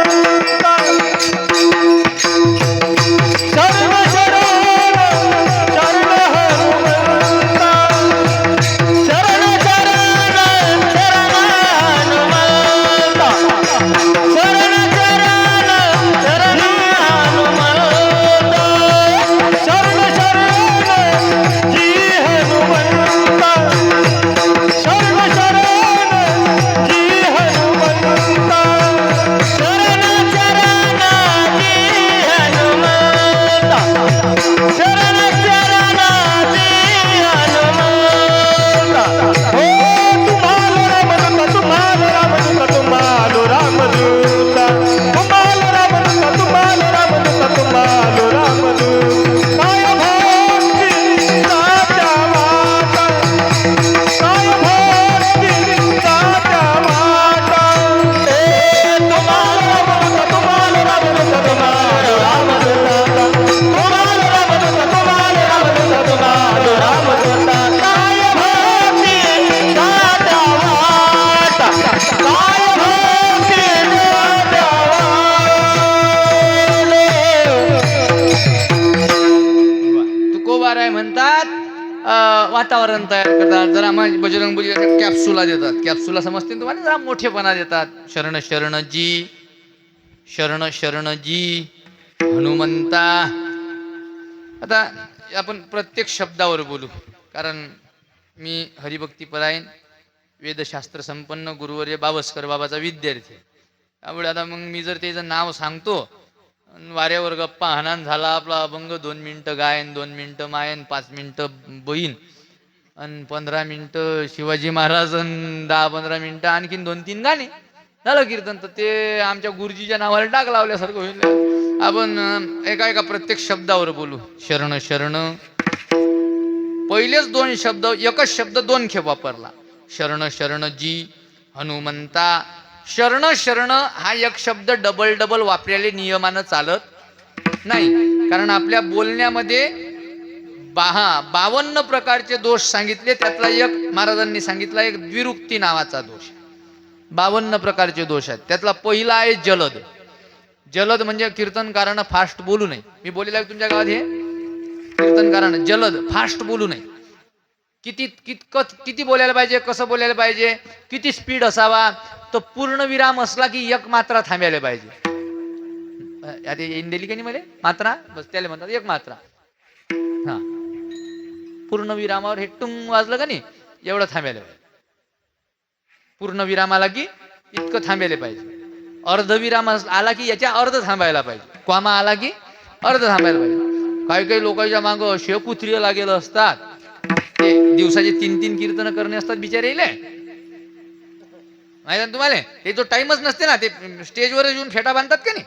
शरण शरण शरण हनुमंता, शरण शरण शरण हनुमंता, शरण शरण शरण हनुमंता, शरण शरण जी हनुमंता, शरण शरण आवरण तयार करतात, जरा मग बजरंगबली कॅप्सुला देतात. कॅप्सुला समजते ना तुम्हाला, जरा मोठेपणा देतात. शरण शरणजी, शरण शरणजी हनुमंता. आता आपण प्रत्येक शब्दावर बोलू, कारण मी हरिभक्तीपरायण वेदशास्त्र संपन्न गुरुवर्य बावस्कर बाबाचा विद्यार्थी. त्यामुळे आता मग मी जर त्याचं नाव सांगतो, वाऱ्यावर गप्पा हाणान झाला आपला अभंग, 2 मिनिटं गायन, 2 मिनिटं मायन, 5 मिनिटं बहीण, आणि 15 मिनिटं शिवाजी महाराज, 10-15 मिनिटं आणखीन 2-3 गाणे, झालं कीर्तन. तर ते आमच्या गुरुजीच्या नावाला डाग लावल्यासारखं होईल. आपण एका एका प्रत्येक शब्दावर बोलू. शरण शरण, पहिलेच 2 शब्द, एकच शब्द 2 खेप वापरला. शरण शरणजी हनुमंता. शरण शरण हा एक शब्द डबल डबल वापरलेले नियमानं चालत नाही, कारण आपल्या बोलण्यामध्ये 52 प्रकारचे दोष सांगितले. त्यातला एक महाराजांनी सांगितला, एक द्विरुक्ती नावाचा दोष. 52 प्रकारचे दोष आहेत. त्यातला पहिला आहे जलद. जलद म्हणजे कीर्तनकारानं फास्ट बोलू नये. मी बोलेला आहे तुमच्या गावात, हे कीर्तनकारानं जलद फास्ट बोलू नये. किती बोलायला पाहिजे, कसं बोलायला पाहिजे, किती स्पीड असावा. तो पूर्ण विराम असला की 1 मात्रा थांबायला पाहिजे. आता येईन दिली का नाही मला मात्रा, बस त्याला म्हणतात 1 मात्रा. हा, पूर्ण विरामावर हे टुंग वाजलं का नाही, एवढं थांबायला पाहिजे. पूर्ण विराम आला की इतकं थांबायला पाहिजे. अर्धविराम आला की याच्या अर्ध थांबायला पाहिजे. क्वामा आला की अर्ध थांबायला पाहिजे. काही काही लोकांच्या मागं शेकुत्रिय लागेलं असतात. ते दिवसाचे 3-3 कीर्तन करणे असतात बिचारेले, माहिती ना तुम्हाला. ते जो टाइमच नसते ना, ते स्टेजवर येऊन फेटा बांधतात का नाही.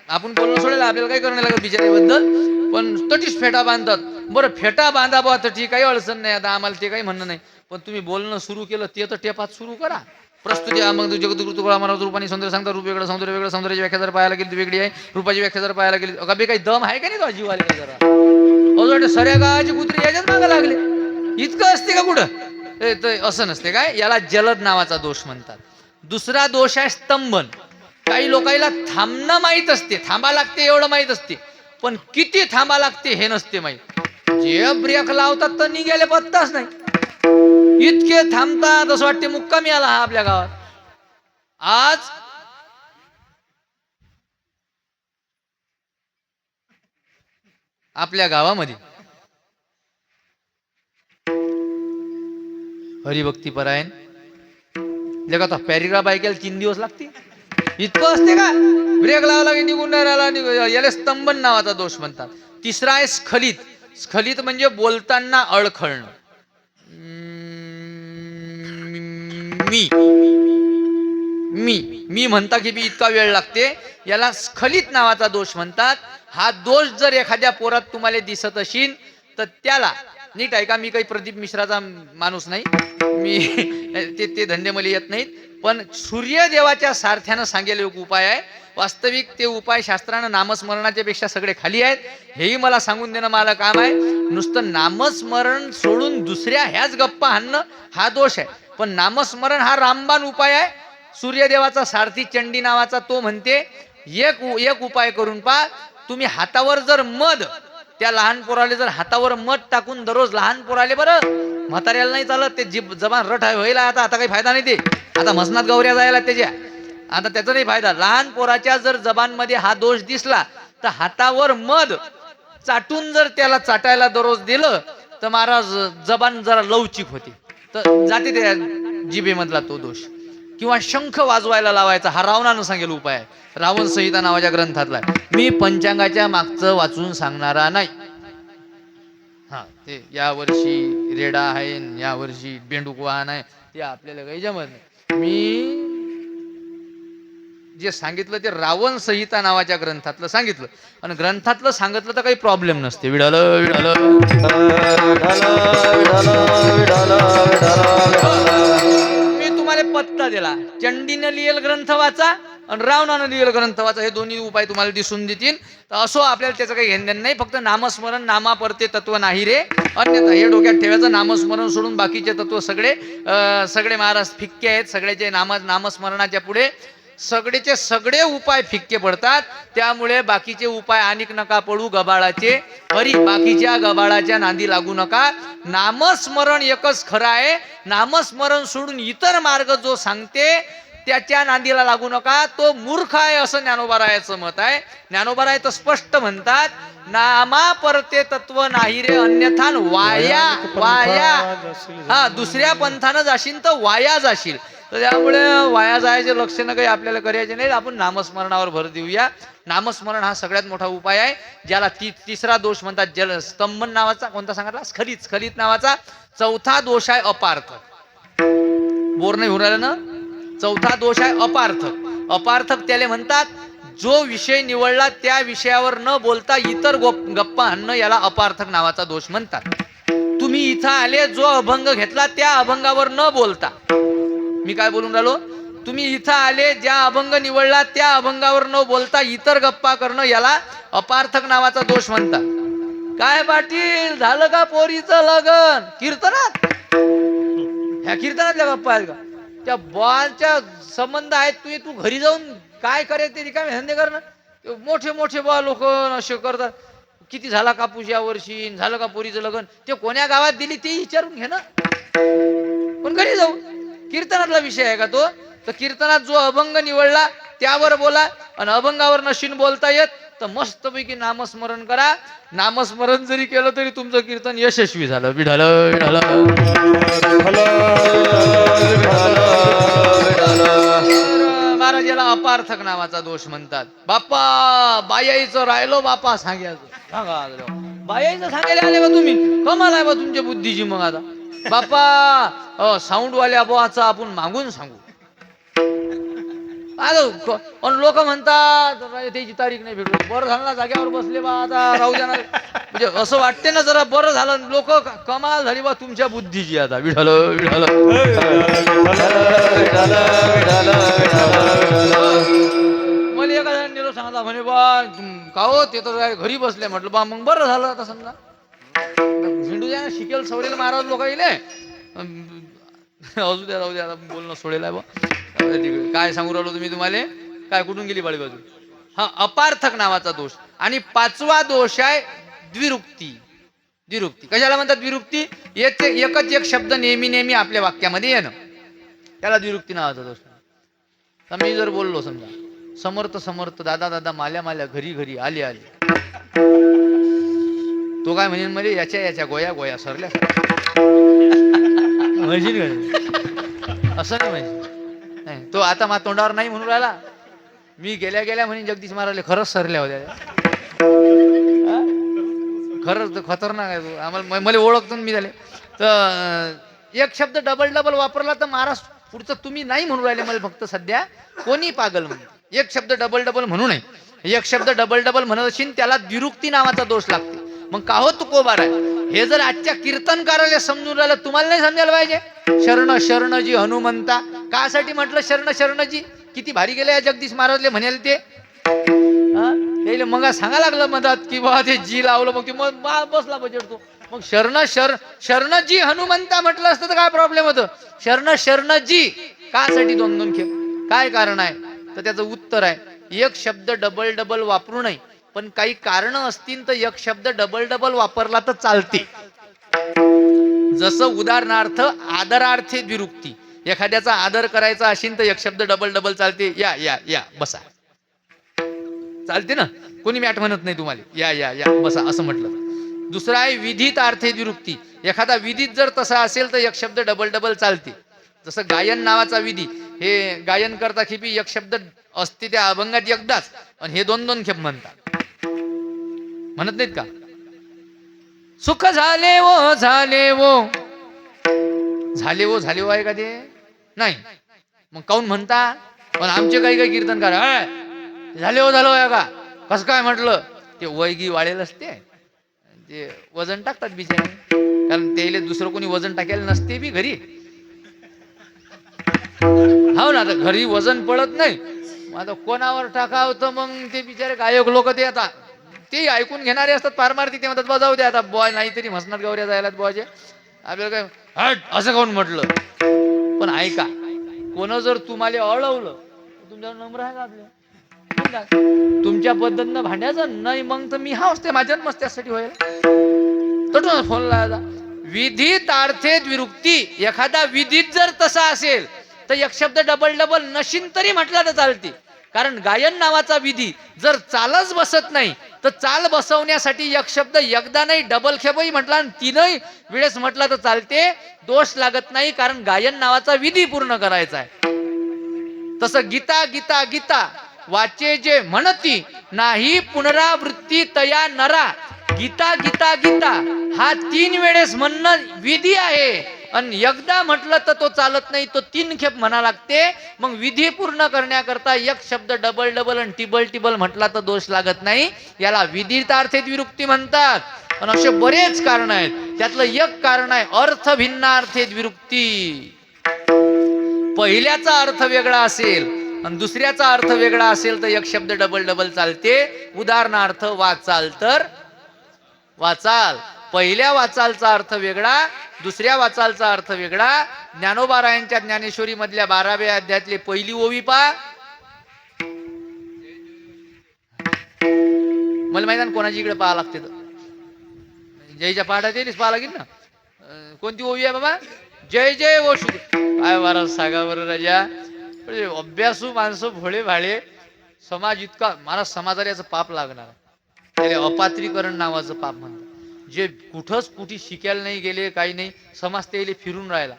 आपण बोलणं सोडेल, आपल्याला काही करणं लागत बिचाऱ्याबद्दल, पण तटीच फेटा बांधतात. बरं फेटा बांधा बा, तर ठीक, काही अडचण नाही. आता आम्हाला ते काही म्हणणं नाही, पण तुम्ही बोलणं सुरू केलं ते तर टेपात सुरू करा. प्रस्तुती मग जगद्गुरु तुकाराम महाराज रूपाने सौंदर्य सांगता. रूप वेगळं, सौंदर्य वेगळं. सौंदर्याची व्याख्या जर पाहायला गेली तर वेगळी आहे, रूपाची व्याख्या जर पाहायला गेली. अगं काही दम आहे का नाही तो जीवाले काय जरा. सऱ्या गावाची कुत्री याच्याच मागं लागले, इतकं असते का कुठं. असं नसते काय. याला जलद नावाचा दोष म्हणतात. दुसरा दोष आहे स्तंभन. काही लोकांना थांबणं माहीत असते, थांबा लागते एवढं माहीत असते, पण किती थांबा लागते हे नसते माहीत. जे ब्रेक लावतात तर निघाले पत्ताच नाही, इतके थांबतात असं वाटते मुक्कामी आला हा आपल्या गावात. आज आपल्या गावामध्ये हरिभक्तीपरायण जगात पॅरिग्राफ ऐकायला 3 दिवस लागते, इतकं असते का. ब्रेक लावला की निघून नाही राहिला. याला स्तंभन नावाचा दोष म्हणतात. तिसरा आहे स्खलित. स्खलित म्हणजे बोलताना अडखळणं. मी म्हणता की मी इतका वेळ लागते, याला स्खलित नावाचा दोष म्हणतात. हा दोष जर एखाद्या पोरात तुम्हाला दिसत असेल तर त्याला नीट ऐका. मी काही प्रदीप मिश्राचा माणूस नाही, मी ते धंदे मला येत नाहीत, पण सूर्यदेवाच्या सारथ्यानं सांगेले एक उपाय आहे. वास्तविक ते उपाय शास्त्रानं नामस्मरणाच्या पेक्षा सगळे खाली आहेत. हेही मला सांगून देणं मला काम आहे. नुसतं नामस्मरण सोडून दुसऱ्या ह्याच गप्पा हाणणं हा दोष आहे. पण नामस्मरण हा रामबाण उपाय आहे. सूर्यदेवाचा सारथी चंडी नावाचा तो म्हणते, एक उपाय करून पहा. तुम्ही हातावर जर मध, त्या लहान पोराले जर हातावर मध टाकून दररोज, लहान पोराले बरं म्हाताऱ्याला नाही चालत, ते जबान रट होईल. आता काही फायदा नाही. ते आता मसनात गौऱ्या जायला त्याच्या, आता त्याचा नाही फायदा. लहान पोराच्या जर जबानमध्ये हा दोष दिसला तर हातावर मध चाटून जर त्याला चाटायला दररोज दिलं तर महाराज जबान जरा लवचिक होते, तर जाते त्या जिभेमधला तो दोष. किंवा शंख वाजवायला लावायचा, हा रावणानं सांगेल उपाय आहे. रावण संहिता नावाच्या ग्रंथातला. मी पंचांगाच्या मागचं वाचून सांगणारा नाही. हा, ते या वर्षी रेडा आहे, या वर्षी बेंडूक वाहन आहे, ते आपल्याला काही जमत नाही. मी जे सांगितलं ते रावण संहिता नावाच्या ग्रंथातलं सांगितलं, आणि ग्रंथातलं सांगितलं तर काही प्रॉब्लेम नसते. विडाल विडाल मी तुम्हाला पत्ता दिला. चंडीनं लिहिल ग्रंथ वाचा आणि रावणानं लिहिल ग्रंथ वाचा, हे दोन्ही उपाय तुम्हाला दिसून देतील. तर असो, आपल्याला त्याचं काही घेणं नाही. फक्त नामस्मरण, नामापरते तत्व नाही रे, अन्यथा हे डोक्यात ठेवायचं. नामस्मरण सोडून बाकीचे तत्व सगळे महाराज फिक्के आहेत. सगळ्याचे नामस्मरणाच्या पुढे सगळेचे सगळे उपाय फिक्के पडतात. त्यामुळे बाकीचे उपाय अनेक नका पडू गबाळाचे हरी, बाकीच्या गबाळाच्या नांदी लागू नका. नामस्मरण एकच खरं आहे. नामस्मरण सोडून इतर मार्ग जो सांगते त्याच्या नांदीला लागू नका, तो मूर्ख आहे असं ज्ञानोबारायाचं मत आहे. ज्ञानोबाराय तर स्पष्ट म्हणतात, नामा परते तत्व नाही रे अन्यथान वाया वाया. हा, दुसऱ्या पंथानं जाशील तर वाया जाशील. तर त्यामुळे वाया जायचे लक्षणं काही आपल्याला करायचे नाहीत. आपण नामस्मरणावर भर देऊया. नामस्मरण हा सगळ्यात मोठा उपाय आहे. ज्याला तिसरा दोष म्हणतात जल स्तंभन नावाचा, कोणता सांगितला, स्खलित नावाचा. चौथा दोष आहे अपार्थ. बोर नाही होऊन राहिलं ना. चौथा दोष आहे अपार्थक. अपार्थक त्याला म्हणतात जो विषय निवडला त्या विषयावर न बोलता इतर गप्पा आणणं, याला अपार्थक नावाचा दोष म्हणतात. तुम्ही इथं आले, जो अभंग घेतला त्या अभंगावर न बोलता, मी काय बोलून राहिलो, तुम्ही इथं आले, ज्या अभंग निवडला त्या अभंगावर न बोलता इतर गप्पा करणं, याला अपार्थक नावाचा दोष म्हणतात. काय पाटील, झालं का पोरीचं लग्न? कीर्तनात, ह्या कीर्तनातल्या गप्पा आहेत का? त्या बॉलच्या संबंध आहेत. तू घरी जाऊन काय करायचं ते रिकामे धंदे करणं. मोठे मोठे बॉल लोक असे करतात. किती झाला कापूस या वर्षी, झालं का पोरीचं लग्न, ते कोण्या गावात दिली ते विचारून घे ना. पण घरी जाऊ, कीर्तनातला विषय आहे का तो? तर कीर्तनात जो अभंग निवडला त्यावर बोला, आणि अभंगावर नशीन बोलता येत तर मस्तपैकी नामस्मरण करा. नामस्मरण जरी केलं तरी तुमचं कीर्तन यशस्वी झालं. विठ्ठल विठ्ठल महाराजाला अपार्थक नावाचा दोष म्हणतात. बाप्पा बायाईचं राहिलो, बापा सांगा बायाईचं सांगायला आले बा तुम्ही, कमाल आहे बा तुमच्या बुद्धीची. मग आता बाप्पा साऊंड वाल्या बोचा आपण मागून सांगू. पण लोक म्हणतात त्याची तारीख नाही भेटू. बरं झालं ना जाग्यावर बसले बा, आता राहू द्या ना. म्हणजे असं वाटते ना जरा बरं झालं. लोक कमाल झाली बा तुमच्या बुद्धीची. आता विठ्ठल विठ्ठल मला एका जण निरोप सांगता म्हणे बा का हो ते तर घरी बसले. म्हटलं बा मग बरं झालं. आता समजा झेंडू द्या शिकेल सवरेल महाराज लोक येईल. असू द्या राहू द्या, बोलणं सोडेल आहे बा. काय सांगू राहिलो तुम्ही तुम्हाला, काय कुठून गेली बाळी बाजू. हा अपार्थक नावाचा दोष. आणि पाचवा दोष आहे द्विरुक्ती. द्विरुक्ती कशाला म्हणतात? द्विरुक्ती एकच एक शब्द नेहमी नेहमी आपल्या वाक्यामध्ये येणं, त्याला द्विरुक्ती नावाचा दोष. तर मी जर बोललो समजा समर्थ समर्थ दादा दादा माल्या माल्या घरी घरी आले आले, तो काय म्हणेन मध्ये याच्या गोया गोया सरल्या असं नाही म्हणजे. तो आता मा तोंडावर नाही म्हणून राहिला. मी गेल्या गेल्या म्हणे जगदीश महाराजले खरंच सरल्या होत्या. खरंच खतरनाक आहे तो. आम्हाला मला ओळखतो मी झाले. तर एक शब्द डबल डबल वापरला तर महाराज पुढचं तुम्ही नाही म्हणून राहिले मला फक्त सध्या कोणी पागल म्हणून. एक शब्द डबल डबल म्हणू नये. एक शब्द डबल डबल म्हणत असेल त्याला द्विरुक्ती नावाचा दोष लागतो. मग का हो तुकोबार आहे हे जर आजच्या कीर्तनकाराला समजून राहिलं, तुम्हाला नाही समजायला पाहिजे. शरण शरणजी हनुमंता कासाठी म्हटलं शरण शरणजी. किती भारी गेले जगदीश महाराजले म्हणाले ते. मग सांगा लागलं मधात की बा ते जी लावलं, मग ते मग बसला बजेट तो. मग शरणजी हनुमंता म्हटलं असतं तर काय प्रॉब्लेम होतं. शरणजी कासाठी दोन दोन खेप, काय कारण आहे? तर त्याचं उत्तर आहे एक शब्द डबल डबल वापरू नये. पण काही कारण असतील तर एक शब्द डबल डबल वापरला तर चालते. जसं उदाहरणार्थ आदरार्थे द्विरुक्ती. एखाद्याचा आदर करायचा असेल तर एक शब्द डबल डबल चालते. या या या बसा चालते ना. कोणी मॅट म्हणत नाही तुम्हाला. या या या बसा असं म्हटलं. दुसरा आहे विधित अर्थे द्विरुक्ती. एखादा विधित जर तसा असेल तर एक शब्द डबल डबल चालते. जसं गायन नावाचा विधी, हे गायन करता खेपी एक शब्द असते त्या अभंगात एकदाच, आणि हे दोन दोन खेप म्हणतात. म्हणत नाहीत का? सुख झाले वो झाले वो झाले वो झाले वो आहे का ते? नाही. मग काऊन म्हणता? पण आमचे काही काही कीर्तनकार झाले हो झालं आहे का? कसं काय म्हटलं? ते वैगी वाढेल असते, ते वजन टाकतात बिचारे. कारण त्याला दुसरं कोणी वजन टाकायला नसते बी घरी. हो ना, आता घरी वजन पडत नाही. आता कोणावर टाकावं तर मग ते बिचारे गायक लोक ते आता ते ऐकून घेणारे असतात. पारमार्थी ते म्हणतात बजावू द्या आता बॉय, नाहीतरी म्हसनात गौऱ्या जायला बॉयचे आपल्याला काय हट असं काऊन म्हटलं. पण ऐका, कोण जर तुम्हाला अळवलं तुमच्यावर नम्र आहे का आपल्या? बिनधास्त. तुमच्या पद्धतीनं भांडायचं नाही, मग तर मी हा असते माझ्या मस्त त्यासाठी होईल तटून फोन लावायचा. विधित अर्थेत विरुक्ती. एखादा विधीत जर तसा असेल तर एक शब्द डबल डबल नशीन तरी म्हटला तर चालते. कारण गायन नावाचा विधी जर चालच बसत नाही तर चाल बसवण्यासाठी एक शब्द एकदा नाही डबल खेपही म्हटला आणि तीनही वेळेस म्हटला तर चालते, दोष लागत नाही. कारण गायन नावाचा विधी पूर्ण करायचा आहे. तसं गीता गीता गीता वाचे जे म्हणती नाही पुनरावृत्ती तया नरा. गीता गीता गीता हा 3 वेळेस म्हणणं विधी आहे आणि एकदा म्हटलं तर तो चालत नाही, तो 3 खेप म्हणा लागते. मग विधी पूर्ण करण्याकरता एक शब्द डबल डबल आणि टिबल टिबल म्हटला तर दोष लागत नाही. याला विधितार्थेत विरुक्ती म्हणतात. आणि असे बरेच कारण आहेत. त्यातलं एक कारण आहे अर्थ भिन्नार्थेत विरुक्ती. पहिल्याचा अर्थ वेगळा असेल आणि दुसऱ्याचा अर्थ वेगळा असेल तर एक शब्द डबल डबल चालते. उदाहरणार्थ वाचाल तर वाचाल, पहिल्या वाचालचा अर्थ वेगळा, दुसऱ्या वाचालचा अर्थ वेगळा. ज्ञानोबारायांच्या ज्ञानेश्वरी मधल्या 12व्या अध्यायातली पहिली ओवी पहा. मला माहिती ना कोणाची इकडे पाहा लागते तर जयच्या पाठात येईलच पाहा लागेल ना. कोणती ओवी आहे बाबा? जय जय वसु. काय महाराज सांगा बरं राजा. अभ्यासू माणसं भोळे भाळे समाज इतका. महाराज समाजाला याचं पाप लागणार. त्याला अपात्रीकरण नावाचं पाप म्हणतात. जे कुठंच कुठे शिकायला नाही गेले काही नाही, समाज त्याला फिरून राहिला.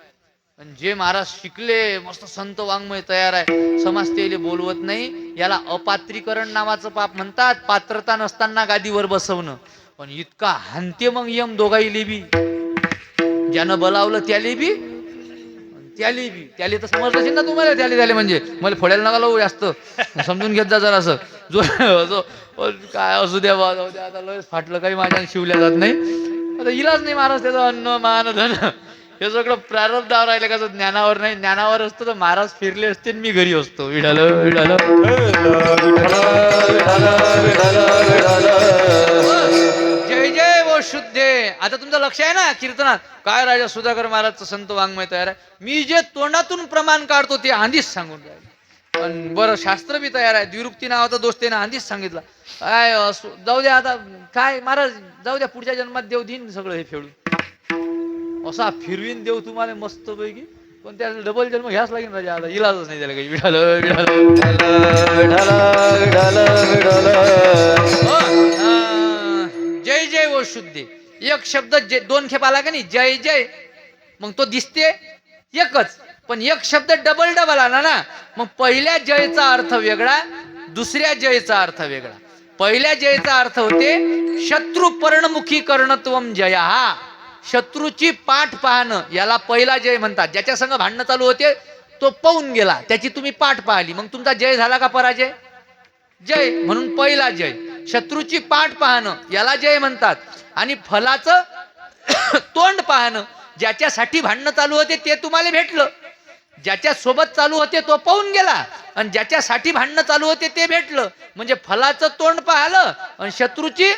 आणि जे महाराज शिकले मस्त संत वाङ्मय तयार आहे, समाज त्याला बोलवत नाही. याला अपात्रीकरण नावाचं पाप म्हणतात. पात्रता नसताना गादीवर बसवणं. पण इतका हानते मग यम दोघाईले बी. ज्यानं बोलावलं त्याले बी त्याले तर समजलं असेल ना तुम्हाला. त्याले म्हणजे मला फोडायला नका लावू, जास्त समजून घेत जा जरा. असं जो काय असू द्या बा, जाऊ द्या आता लय फाटलं, काही माझ्या शिवल्या जात नाही. आता इलाज नाही महाराज. त्याचं अन्न मान धन हे सगळं प्रारब्धावर राहिलं का? ज्ञानावर नाही. ज्ञानावर असतं तर महाराज फिरले असते मी घरी असतो. विठाल विठाल जय जय वो शुद्धे. आता तुमचं लक्ष आहे ना कीर्तनात काय राजा सुधाकर महाराजचं संत वाङ्मय तयार आहे. मी जे तोंडातून प्रमाण काढतो ते आधीच सांगून राहिले. पण बरं शास्त्र बी तयार आहे. द्विरुक्ती नावाचा दोष त्याने आधीच सांगितलं. काय जाऊ द्या आता काय महाराज, जाऊ द्या पुढच्या जन्मात देव देईन सगळं हे फेडून. असा फिरवीन देव तुम्हाला मस्त पैकी. पण त्या डबल जन्म घ्यास लागेल राजा. आता इलाजच नाही त्याला काही. विठाल जय जय वो शुद्धे. एक शब्द 2 खेप आला का नाही जय जय, मग तो दिसते एकच. पण एक शब्द डबल डबल आला ना, मग पहिल्या जयचा अर्थ वेगळा, दुसऱ्या जयचा अर्थ वेगळा. पहिल्या जयचा अर्थ होते शत्रू पर्णमुखी कर्णत्वम जय. हा शत्रूची पाठ पाहणं याला पहिला जय म्हणतात. ज्याच्या संग भांडणं चालू होते तो पळून गेला, त्याची तुम्ही पाठ पाहिली, मग तुमचा जय झाला का पराजय? जय. म्हणून पहिला जय. शत्रूची पाठ पाहणं याला जय म्हणतात. आणि फलाचं तोंड पाहणं, ज्याच्यासाठी भांडणं चालू होते ते तुम्हाला भेटलं, ज्याच्या सोबत चालू होते तो पळून गेला, आणि ज्याच्यासाठी भांडणं चालू होते ते भेटलं. म्हणजे फलाचं तोंड पाहिलं आणि शत्रूची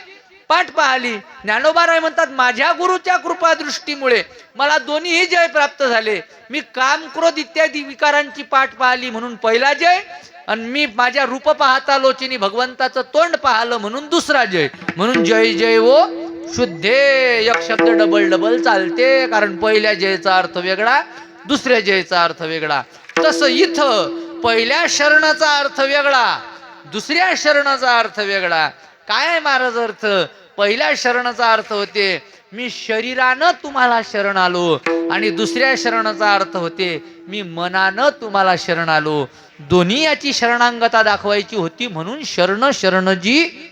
पाठ पाहिली. ज्ञानोबाराय म्हणतात माझ्या गुरुच्या कृपा दृष्टीमुळे मला दोन्हीही जय प्राप्त झाले. मी काम क्रोध इत्यादी विकारांची पाठ पाहिली म्हणून पहिला जय, आणि मी माझ्या रूप पाहता लोचिनी भगवंताचं तोंड पाहिलं म्हणून दुसरा जय. म्हणून जय जय वो शुद्धे. एक शब्द डबल डबल चालते. कारण पहिल्या जयचा अर्थ वेगळा, दुसऱ्या जयचा अर्थ वेगळा. तसं इथं पहिल्या शरणाचा अर्थ वेगळा, दुसऱ्या शरणाचा अर्थ वेगळा. काय आहे महाराज अर्थ? पहिल्या शरणाचा अर्थ होते मी शरीरानं तुम्हाला शरण आलो, आणि दुसऱ्या शरणाचा अर्थ होते मी मनानं तुम्हाला शरण आलो. दोन्ही याची शरणांगता दाखवायची होती म्हणून शरण शरणजी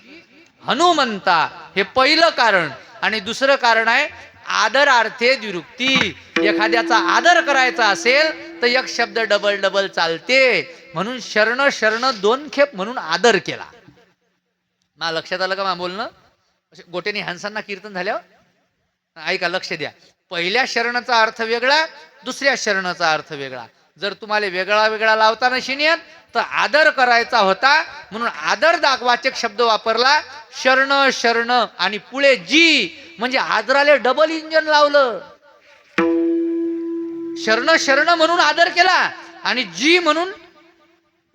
हनुमंता. हे पहिलं कारण. आणि दुसरं कारण आहे आदरार्थे द्विरुक्ती. एखाद्याचा आदर करायचा असेल तर एक शब्द डबल डबल चालते. म्हणून शरण शरण 2 खेप म्हणून आदर केला. मा लक्षात आलं का मा बोलणं? गोटेने हंसांना कीर्तन झाल्यावर ऐका, लक्ष द्या. पहिल्या शरणाचा अर्थ वेगळा, दुसऱ्या शरणाचा अर्थ वेगळा. जर तुम्हाला वेगळा वेगळा लावता नशीन येत तर आदर करायचा होता म्हणून आदर दाखवाचक शब्द वापरला. शरण शरण आणि पुढे जी म्हणजे आदराले डबल इंजन लावलं. शरण शरण म्हणून आदर केला आणि जी म्हणून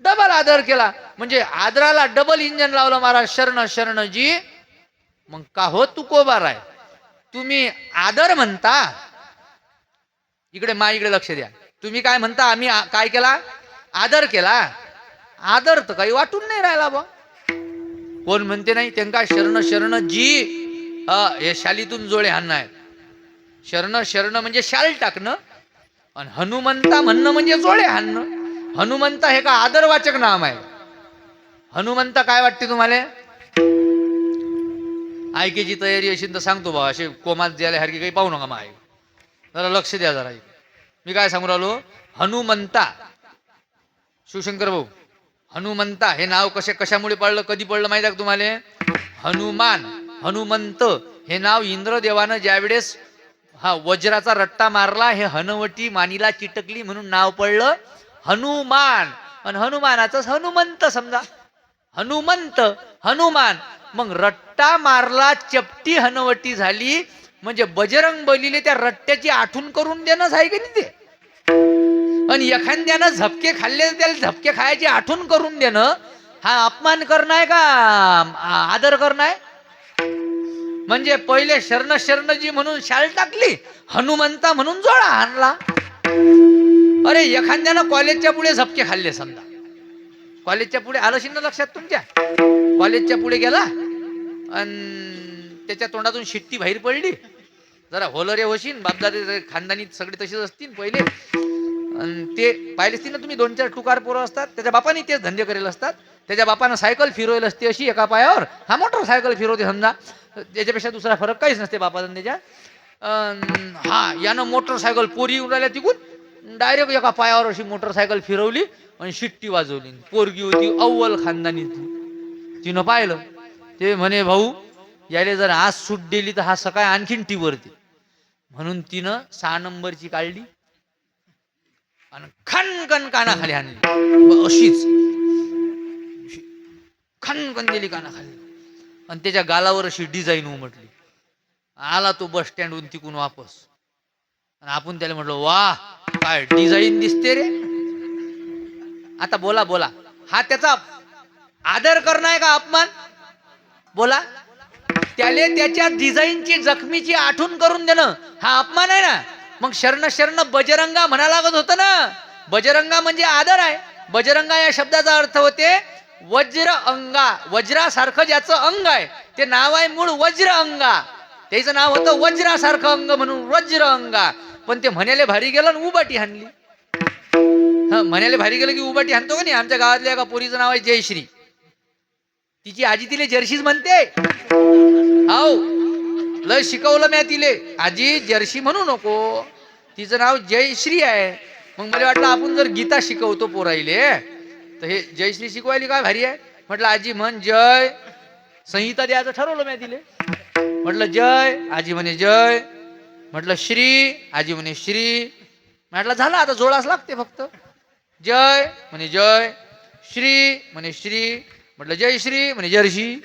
डबल आदर केला. म्हणजे आदराला डबल इंजन लावलं महाराज. शरण शरण जी. मग का हो तुकोबार आहे, तुम्ही आदर म्हणता. इकडे इकडे लक्ष द्या. तुम्ही काय म्हणता, आम्ही काय केला, आदर केला. आदर तर काही वाटून नाही राहिला बा. कोण म्हणते नाही त्यांना शरण शरण जी. हे शालीतून जोडे हाणणं आहे. शरण शरण म्हणजे शाल टाकणं, आणि हनुमंता म्हणणं म्हणजे जोडे हाणणं. हनुमंता हे का आदरवाचक नाम आहे. हनुमंता काय वाटते तुम्हाला? ऐकेची तयारी असेल तर सांगतो बा. असे कोमात द्यायला सारखी काही पाहू नका मा. जरा लक्ष द्या जरा. मी काय सांगू राहिलो, हनुमंता. शिवशंकर भाऊ, हनुमंता हे नाव कशामुळे पडलं, कधी पडलं माहिती आहे का तुम्हाला? हनुमान, हनुमंत हे नाव इंद्रदेवानं ज्यावेळेस वज्राचा रट्टा मारला, हे हनवटी मानीला चिटकली म्हणून नाव पडलं हनुमान. आणि हनुमानाचं हनुमंत समजा. हनुमंत, हनुमान. मग रट्टा मारला, चपटी हनवटी झाली, म्हणजे बजरंग बलीले त्या रट्ट्याची आठवण करून देणंच आहे की नाही ते. आणि एखाद्यानं झपके खाल्ले, त्याला झपके खायची आठवण करून देणं, हा अपमान करणं आहे का आदर करणं आहे? म्हणजे पहिले शरण शरणजी म्हणून शाल टाकली, हनुमंता म्हणून जोडा आणला. अरे एखाद्यानं कॉलेजच्या पुढे झपके खाल्ले समजा. कॉलेजच्या पुढे आलं शिंद लक्षात तुमच्या? कॉलेजच्या पुढे गेला आणि त्याच्या तोंडातून शिट्टी बाहेर पडली. जरा होलरे होशील, बापदादे खानदानी सगळे तसेच असतील पहिले. आणि ते पाहिले असतील ना तुम्ही, 2-4 टुकार पोरं असतात, त्याच्या बापाने तेच धंदे करेल असतात. त्याच्या बापानं सायकल फिरवली असते अशी एका पायावर, हा मोटरसायकल फिरवते समजा. त्याच्यापेक्षा दुसरा फरक काहीच नसते बापा धंद्याच्या. हा यानं मोटरसायकल पोरी उडाल्या तिकून डायरेक्ट एका पायावर अशी मोटरसायकल फिरवली आणि शिट्टी वाजवली. पोरगी होती अव्वल खानदानीतली. तिनं पाहिलं, ते म्हणे भाऊ याले जर आज सूट दिली तर हा सकाळी आणखीन टीवरती. म्हणून तिनं 6 नंबरची काढली आणि खणकन कानाखाली आणली. अशीच खणकन दिली कानाखाली, आणि त्याच्या गालावर अशी डिझाईन उमटली. आला तो बस स्टँडहून तिकून वापस, आणि आपण त्याला म्हटलं वा काय डिझाईन दिसते रे. आता बोला बोला, हा त्याचा आदर करणं आहे का अपमान? बोला. त्याले त्याच्या डिझाईनची जखमीची आठवण करून देणं हा अपमान आहे ना. मग शरण शरण बजरंगा म्हणा लागत होतं ना. बजरंगा म्हणजे आदर आहे. बजरंगा या शब्दाचा अर्थ होते वज्र अंगा. वज्रासारखं ज्याचं अंग आहे ते नाव आहे मूळ वज्र अंगा. त्याचं नाव होतं वज्रासारखं अंग म्हणून वज्र अंगा. पण ते म्हणाले भारी गेलं आणि उबाटी हाणली. म्हणाले भारी गेलं की उबाटी हाणतो का नाही. आमच्या गावातल्या एका पोरीचं नाव आहे जयश्री. तिची आजी तिले जर्शीच म्हणते. हाव लय शिकवलं मी तिले, आजी जर्सी म्हणू नको, तिचं नाव जयश्री आहे. मग मला वाटलं आपण जर गीता शिकवतो पोराईले तर हे जयश्री शिकवायली काय भारी आहे. म्हटलं आजी म्हण जय. संहिता द्यायचं ठरवलं मी तिले. म्हटलं जय, आजी म्हणे जय. म्हटलं श्री, आजी म्हणे श्री. म्हटलं झालं आता जोडाच लागते फक्त. जय म्हणे जय, श्री म्हणे श्री. म्हटलं जय श्री म्हणे जर्शी.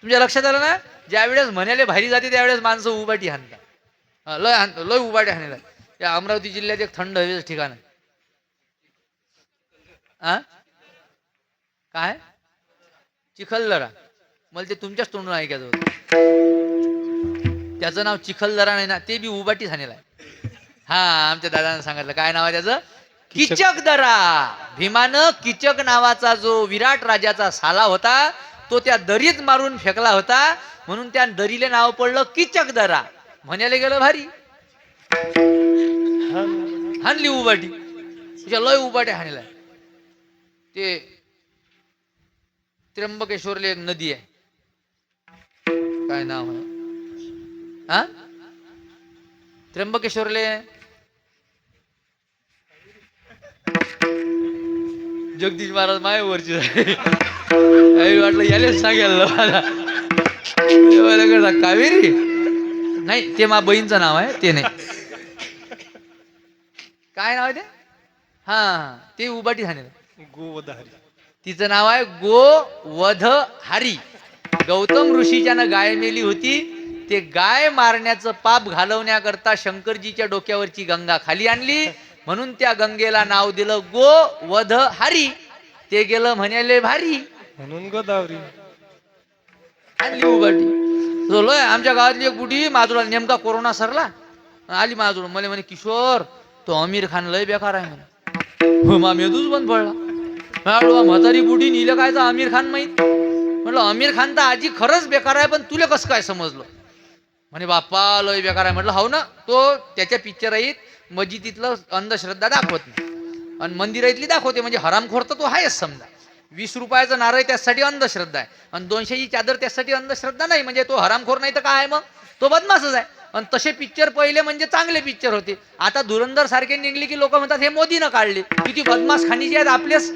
तुमच्या लक्षात आलं ना. ज्यावेळेस म्हणाले भारी जाते त्यावेळेस माणसं उबाटी हाणतात. लय उबाटी हाणतात. या अमरावती जिल्ह्यात एक थंड हवेचं ठिकाण आहे. काय चिखलदरा. मला ते तुमच्याच तोंडून ऐकायचं होतं. त्याचं नाव चिखलदरा नाही ना, ते बी उबाटी हाणेल आहे. हा आमच्या दादानं सांगितलं. काय नाव आहे त्याचं? किचकदरा. भीमानं किचक नावाचा जो विराट राजाचा साला होता तो त्या दरीत मारून फेकला होता, म्हणून त्या दरीले नाव पडलं किचकदरा. म्हणायला गेलं भारी, हाणली उबाटी. लय उबाटे हाणलाय. ते त्र्यंबकेश्वरला एक नदी आहे, काय नाव आहे हा त्र्यंबकेश्वरले? जगदीश महाराज माय वरची वाटलं यालेच सांगायला मला. कावेरी नाही, ते मा बहीणचं नाव आहे ते नाही. काय नाव आहे ते? हा ते उबाटी हाणेल. गोवधहारी. तिचं नाव आहे गोवधहारी. गौतम ऋषीच्यानं गाय मेली होती, ते गाय मारण्याचं पाप घालवण्याकरता शंकरजीच्या डोक्यावरची गंगा खाली आणली म्हणून त्या गंगेला नाव दिलं गो वध हरी. ते गेलं म्हणाले भारी. म्हणून गोदावरी. आणली उगाटी. जोलोय आमच्या गावातली एक बुढी माजूला नेमका कोरोना सरला आली माजूळ मला म्हणे किशोर तो आमिर खान लय बेकार आहे म्हणे. मा मेदूच बंद पडला. म्हातारी बुढी नीलं काय तर आमिर खान माहित. म्हटलं आमिर खान तर आजी खरंच बेकार आहे पण तुला कसं काय समजलं. म्हणे बाप्पा लय बेकार आहे. म्हटलं हो ना तो त्याच्या पिक्चराईत मस्जिदीतलं अंधश्रद्धा दाखवत नाही आणि मंदिरातली दाखवते म्हणजे हरामखोर तर तो आहेच समजा. 20 रुपयाचं नारळ त्यासाठी अंधश्रद्धा आहे आणि 200ची चादर त्यासाठी अंधश्रद्धा नाही म्हणजे तो हरामखोर नाही तर काय आहे मग तो बदमाशच आहे. आणि तसे पिक्चर पहिले म्हणजे चांगले पिक्चर होते. आता धुरंधर सारखे निघले की लोक म्हणतात हे मोदीनं काढले. किती बदमाश खानीचे आहेत आपलेच.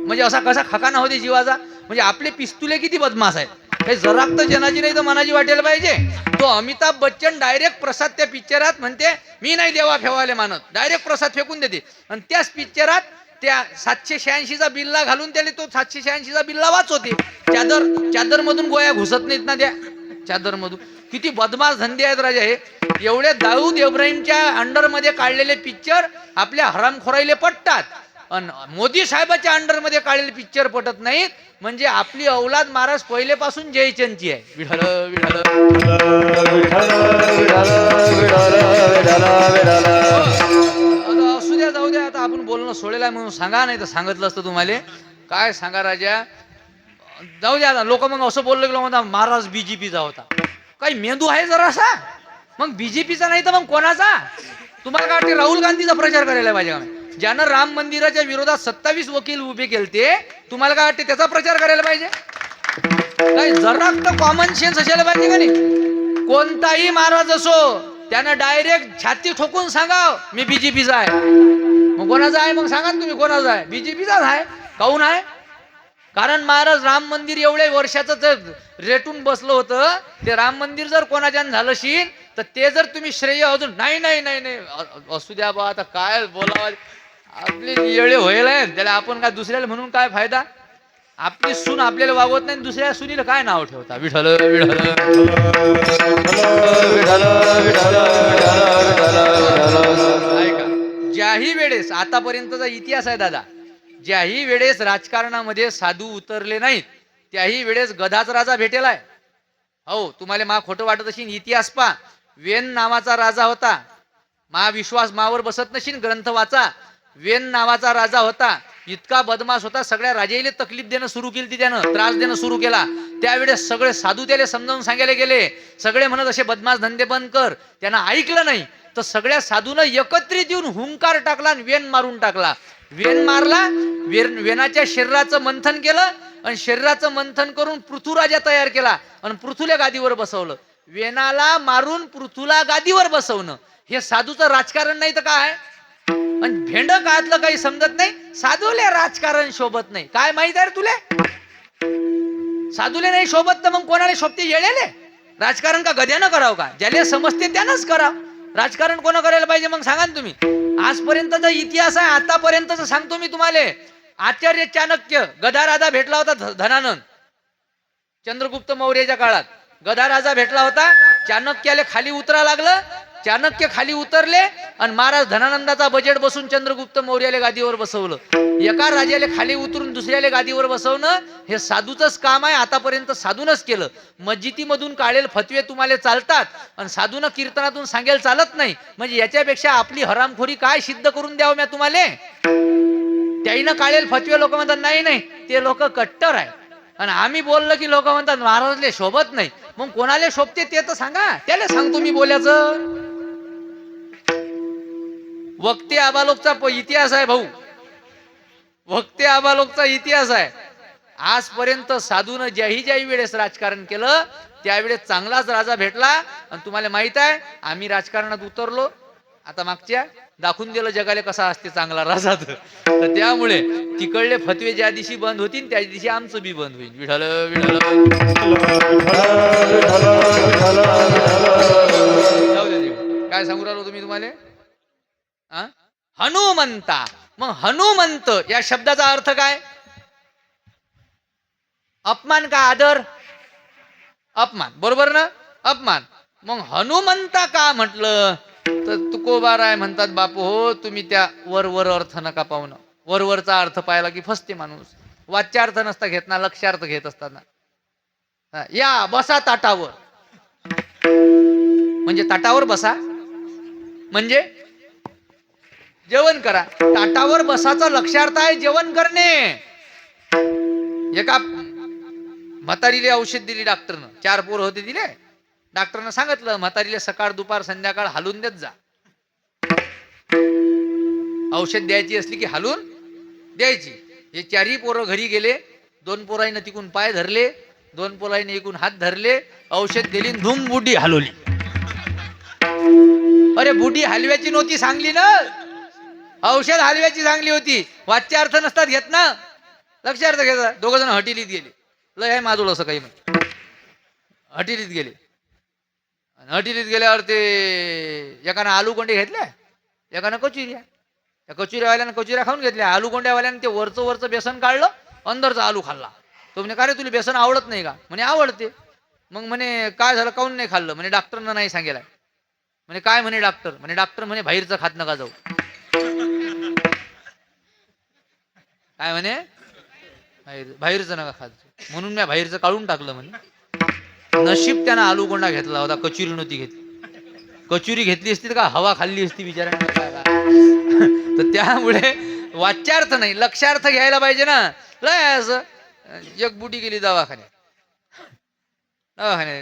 म्हणजे असा कसा खकाना होते जीवाचा. म्हणजे आपले पिस्तुले किती बदमाश आहेत. काही जराक तर जनाची नाही तर मनाची वाटायला पाहिजे. तो अमिताभ बच्चन डायरेक्ट प्रसाद त्या पिक्चरात म्हणते मी नाही देवा फेवाले मानत. डायरेक्ट प्रसाद फेकून देते आणि त्याच पिक्चरात त्या 786चा बिल्ला घालून त्याला तो 786चा बिल्ला वाचवते. चादर मधून गोया घुसत नाहीत ना त्या चादर मधून. किती बदमाश धंदे आहेत राजा हे. एवढे दाऊद इब्राहिमच्या अंडर मध्ये काढलेले पिक्चर आपल्या हरामखोराईले पटतात आणि मोदी साहेबाच्या अंडर मध्ये काढलेले पिक्चर पटत नाहीत. म्हणजे आपली औलाद महाराज पहिलेपासून जयचंदची आहे. विठ्ठल विठ्ठल असू द्या जाऊ द्या. आता आपण बोलणं सोडेल आहे म्हणून सांगा नाही तर सांगितलं असतं तुम्हाला. काय सांगा राजा जाऊ द्या. लोक मग असं बोललं की म्हणतात महाराज बीजेपीचा होता. काही मेंदू आहे जरासा. मग बीजेपीचा नाही तर मग कोणाचा. तुम्हाला काय वाटते राहुल गांधीचा प्रचार करायला पाहिजे का. ज्यानं राम मंदिराच्या विरोधात 27 वकील उभे केलते तुम्हाला काय वाटते त्याचा प्रचार करायला पाहिजे. काही जरा तर कॉमन सेन्स असायला पाहिजे का नाही. कोणताही महाराज असो त्यानं डायरेक्ट छाती ठोकून सांगाव मी बीजेपीचा आहे. मग कोणाचा आहे मग सांगा ना तुम्ही कोणाचा आहे. बीजेपीचाच आहे. काहून आहे. कारण महाराज राम मंदिर एवढ्या वर्षाचं रेटून बसलं होतं. ते राम मंदिर जर कोणाच्यानं झालं शीन तर ते जर तुम्ही श्रेय अजून नाही नाही नाही नाही असू द्या बा. आता काय बोलावं आपले येळे होईल त्याला आपण काय दुसऱ्याला म्हणून काय फायदा. आपली सून आपल्याला वागवत नाही दुसऱ्या सुनीला काय नाव ठेवता. विठ्ठल विठ्ठल ऐका. ज्याही वेळेस आतापर्यंतचा इतिहास आहे दादा. ज्याही वेळेस राजकारणामध्ये साधू उतरले नाहीत त्याही वेळेस गधाच राजा भेटेलाय. हो तुम्हाला मा खोटं वाटत असेल इतिहास पा. वेन नावाचा राजा होता. विश्वास मावर बसत नशील ग्रंथ वाचा. वेन नावाचा राजा होता. इतका बदमाश होता. सगळ्या राजाईले तकलीफ देणं सुरू केली त्यानं. त्रास देणं सुरू केला. त्यावेळेस सगळे साधू त्याला समजावून सांगायला गेले. सगळे म्हणत असे बदमाश धंदे बंद कर. त्यानं ऐकलं नाही तर सगळ्या साधूनं एकत्रित येऊन हुंकार टाकला आणि वेन मारून टाकला. वेन मारला. वेनाच्या शरीराचं मंथन केलं आणि शरीराचं मंथन करून पृथ्वीराजा तयार केला आणि पृथ्वीला गादीवर बसवलं. वेनाला मारून पृथ्वीला गादीवर बसवणं हे साधूचं राजकारण नाही तर काय. आणि भेंड काळातलं काही समजत नाही. साधूले राजकारण शोभत नाही. काय माहित आहे रे तुले. साधूले नाही शोभत तर मग कोणाला शोभते येळेले. राजकारण का गद्यानं करावं का. ज्याला समजते त्यानंच करा. राजकारण कोण करायला पाहिजे मग सांगा ना तुम्ही. आजपर्यंतचा इतिहास आहे आतापर्यंतचा सांगतो मी तुम्हाला. आचार्य चाणक्य गधा राजा भेटला होता धनानंद. चंद्रगुप्त मौर्याच्या काळात गधा राजा भेटला होता. चाणक्याला खाली उतरा लागलं. चाणक्य खाली उतरले आणि महाराज धनानंदाचा बजेट बसून चंद्रगुप्त मौर्याला गादीवर बसवलं. एका राजाला खाली उतरून दुसऱ्याला गादीवर बसवणं हे साधूचंच काम आहे. आतापर्यंत साधूनच केलं. मस्जिदीमधून काढेल फतवे तुम्हाला चालतात आणि साधूनं कीर्तनातून सांगेल चालत नाही. म्हणजे याच्यापेक्षा आपली हरामखोरी काय सिद्ध करून द्यावं मी तुम्हाला. त्याईनं काढेल फतवे लोक म्हणतात नाही नाही ते लोक कट्टर आहे. आणि आम्ही बोललं की लोक म्हणतात महाराजले शोभत नाही. मग कोणाला शोभते ते तर सांगा. त्याला सांगतो मी बोलायचं. वक्ते आबालोकचा इतिहास आहे भाऊ. वक्ते आबालोकचा इतिहास आहे. आजपर्यंत साधून ज्याही वेळेस राजकारण केलं त्यावेळेस चांगलाच राजा भेटला. आणि तुम्हाला माहित आहे आम्ही राजकारणात उतरलो. आता मागच्या दाखवून दिलं जगाला कसा असते चांगला राजा. तर त्यामुळे तिकडले फतवे ज्या दिवशी बंद होतील त्या दिवशी आमचं बी बंद होईल. विठ्ठल विठ्ठल काय सांगू राहिलो तुम्ही तुम्हाला. हनुमंता. मग हनुमंत या शब्दाचा अर्थ काय. अपमान का आदर. अपमान बरोबर ना. अपमान. मग हनुमंता का म्हटलं तर तुकोबाराय म्हणतात बापू हो तुम्ही त्या वर अर्थ नका पाहुणं. वरचा अर्थ पाहिला की फसते माणूस. वाच्यार्थ नसता घेत ना, लक्ष्यार्थ घेत असताना. या बसा ताटावर, म्हणजे ताटावर बसा म्हणजे जेवण करा. ताटावर बसाचा लक्ष्यार्थ आहे जेवण करणे. एका म्हातारीला औषध दिली डॉक्टरनं. 4 पोरं होते दिले. डॉक्टरनं सांगितलं म्हातारीला सकाळ दुपार संध्याकाळ हालून देत जा. औषध द्यायची असली की हालून द्यायची. हे 4ही पोरं घरी गेले. 2 पोराईनं तिकून पाय धरले, 2 पोराईनं इकून हात धरले. औषध दिली, धूम बुडी हलवली. अरे बुडी हलव्याची नव्हती सांगली ना, औषध हलव्याची चांगली होती. वाच्यार्थ नसतात घेत ना, लक्षार्थ घेतात. 2 जण हटीलीत गेले. लय आहे माझोळ असं काही म्हण. हटीलीत गेले. हटीलीत गेल्यावर ते एकानं आलू कोंडे घेतल्या, एकानं कचुऱ्या. त्या कचुऱ्यावाल्यानं कचुऱ्या खाऊन घेतल्या. आलू कोंड्यावाल्यानं ते वरचं बेसन काढलं, अंदरचा आलू खाल्ला. तो म्हणे का रे तुला बेसन आवडत नाही का? म्हणे आवडते. मग म्हणे काय झालं काऊन नाही खाल्लं? म्हणे डॉक्टरनं नाही सांगेला. म्हणे काय म्हणे डॉक्टर? म्हणे डॉक्टर म्हणे बाहेरचं खात नका जाऊ. काय म्हणे? बाहेरचं नका खात जाऊ. म्हणून मी बाहेरचं काढून टाकलं म्हणे. नशीब त्यानं आलू कोंडा घेतला होता, कचुरी नव्हती घेतली. कचुरी घेतली असती तर का हवा खाल्ली असती बिचाऱ्याने. तर त्यामुळे वाच्यार्थ नाही लक्षार्थ घ्यायला पाहिजे ना. लय असं एक बुटी गेली दवाखान्यात.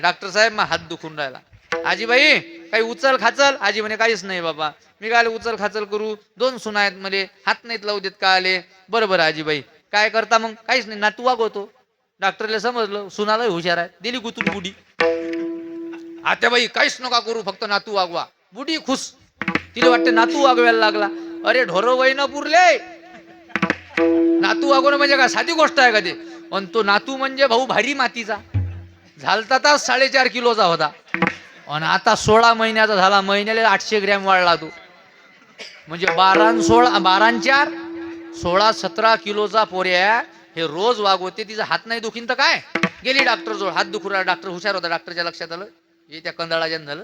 डॉक्टर साहेब मग हात दुखून राहिला. आजीबाई काही उचल खाचल? आजी म्हणे काहीच नाही बाबा. मी काय उचल खाचल करू? 2 सुना आहेत मले, हात नाहीत लावू देत का आले? बरोबर आजीबाई काय करता मग? काहीच नाही, नातू वागवतो. डॉक्टरला समजलं सुनाला हुशार आहे, दिली गुतून बुडी. आत्याबाई काहीच नका करू, फक्त नातू वागवा. बुडी खुश. तिला वाटते नातू वागवायला लागला. अरे ढोरं वैन पुरले. नातू वागवणं म्हणजे काय साधी गोष्ट आहे का ते? पण तो नातू म्हणजे भाऊ भारी मातीचा. झालता तर 4.5 किलोचा होता आणि आता 16 महिन्याचा झाला. महिन्याला 800 ग्रॅम वाढला तो. म्हणजे 16-17 किलोचा पोऱ्या हे रोज वागवते. तिचा हात नाही दुखीन तर काय? गेली डॉक्टर जवळ, हात दुखू राहिला. डॉक्टर हुशार होता. डॉक्टरच्या लक्षात आलं हे त्या कंदाळाच्यानं झालं.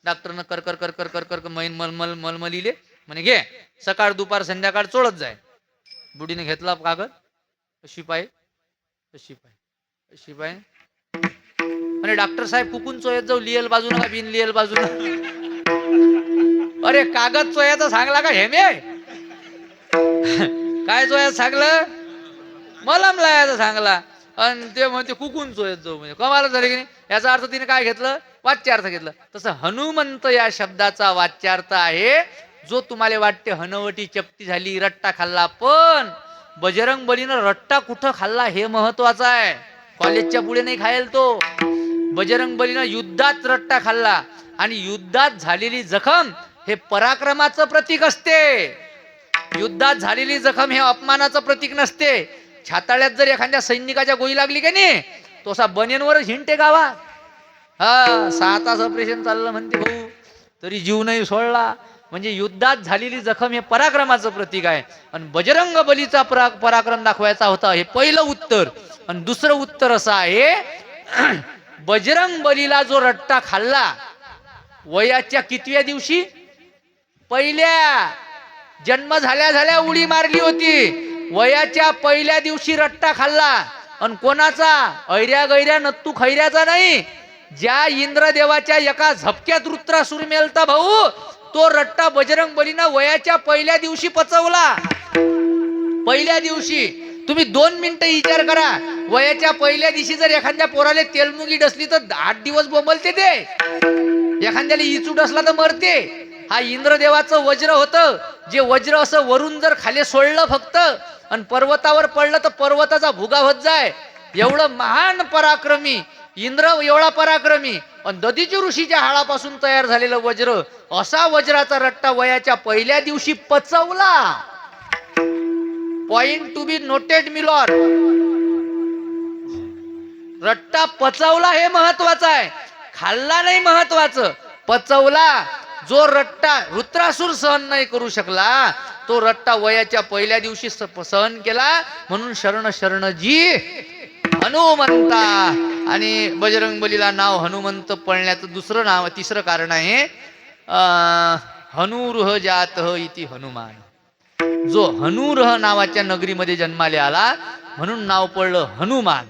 डॉक्टरनं कर कर कर कर कर कर मैन मलमलिले. म्हणे घे सकाळ दुपार संध्याकाळ चोळत जाय. बुडीने घेतला कागद, शिपाई शिपाई अरे डॉक्टर साहेब फुकून चोयत जाऊ, लियल बाजूला का बिन लियल बाजूला? अरे कागद चोयाचा सांगला का हेमे? काय चोयाचं सांगलं? मलम लायाचा सांगला. आणि ते म्हणते कुकून चोयत जाऊ. म्हणजे कमाल झाली की नाही? याचा अर्थ तिने काय घेतलं? वाच्यार्थ घेतलं. तसं हनुमंत या शब्दाचा वाच्यार्थ आहे जो तुम्हाला वाटते हनवटी चपटी झाली, रट्टा खाल्ला. पण बजरंग बलीनं रट्टा कुठं खाल्ला हे महत्वाचं आहे. कॉलेजच्या पुढे नाही खायला तो. बजरंग बलीनं युद्धात रट्टा खाल्ला. आणि युद्धात झालेली जखम हे पराक्रमाचं प्रतीक असते. युद्धात झालेली जखम हे अपमानाचं प्रतीक नसते. छाताळ्यात जर एखाद्या सैनिकाच्या गोळी लागली की नाही, तो असा बनेनवर हिंटे गावा. 6 तास ऑपरेशन चाललं म्हणते भाऊ, तरी जीव नाही सोडला. म्हणजे युद्धात झालेली जखम हे पराक्रमाचं प्रतीक आहे. आणि बजरंग बलीचा पराक्रम दाखवायचा होता, हे पहिलं उत्तर. आणि दुसरं उत्तर असं आहे बजरंग बलीला जो रट्टा खाल्ला वयाच्या कितव्या दिवशी? पहिल्या. जन्म झाल्या उडी मारली होती. वयाच्या पहिल्या दिवशी रट्टा खाल्ला. आणि कोणाचा? ऐऱ्या गैऱ्या नत्तू खैऱ्याचा नाही. ज्या इंद्रदेवाच्या एका झपक्यात वृत्रासुर मेलता भाऊ, तो रट्टा बजरंग बलीनं वयाच्या पहिल्या दिवशी पचवला. पहिल्या दिवशी. तुम्ही 2 मिनिटं विचार करा. वयाच्या पहिल्या दिवशी जर एखाद्या पोराला तेलमुगी डसली तर 8 दिवस बोंबलते ते. एखाद्याला इचू डसला तर मरते. हा इंद्रदेवाचं वज्र होतं. जे वज्र असं वरून जर खाली सोडलं फक्त आणि पर्वतावर पडलं तर पर्वताचा भुगा होत जाय. एवढं महान पराक्रमी इंद्र, एवढा पराक्रमी. आणि दधीची ऋषीच्या हाडापासून तयार झालेलं वज्र, असा वज्राचा रट्टा वयाच्या पहिल्या दिवशी पचवला. Point to be noted milord. रट्टा पचवला हे महत्वाचं आहे, खाल्ला नाही महत्वाचं. पचवला. जो रट्टा वृत्रासुर सहन नाही करू शकला, तो रट्टा वयाच्या पहिल्या दिवशी सहन केला. म्हणून शरण शरण जी हनुमंता. आणि बजरंग बलीला नाव हनुमंत पडण्याचं दुसरं नाव, तिसरं कारण आहे हनुरुह जात इति हनुमान. जो हनुरह नावाच्या नगरीमध्ये जन्माले आला म्हणून नाव पडलं हनुमान.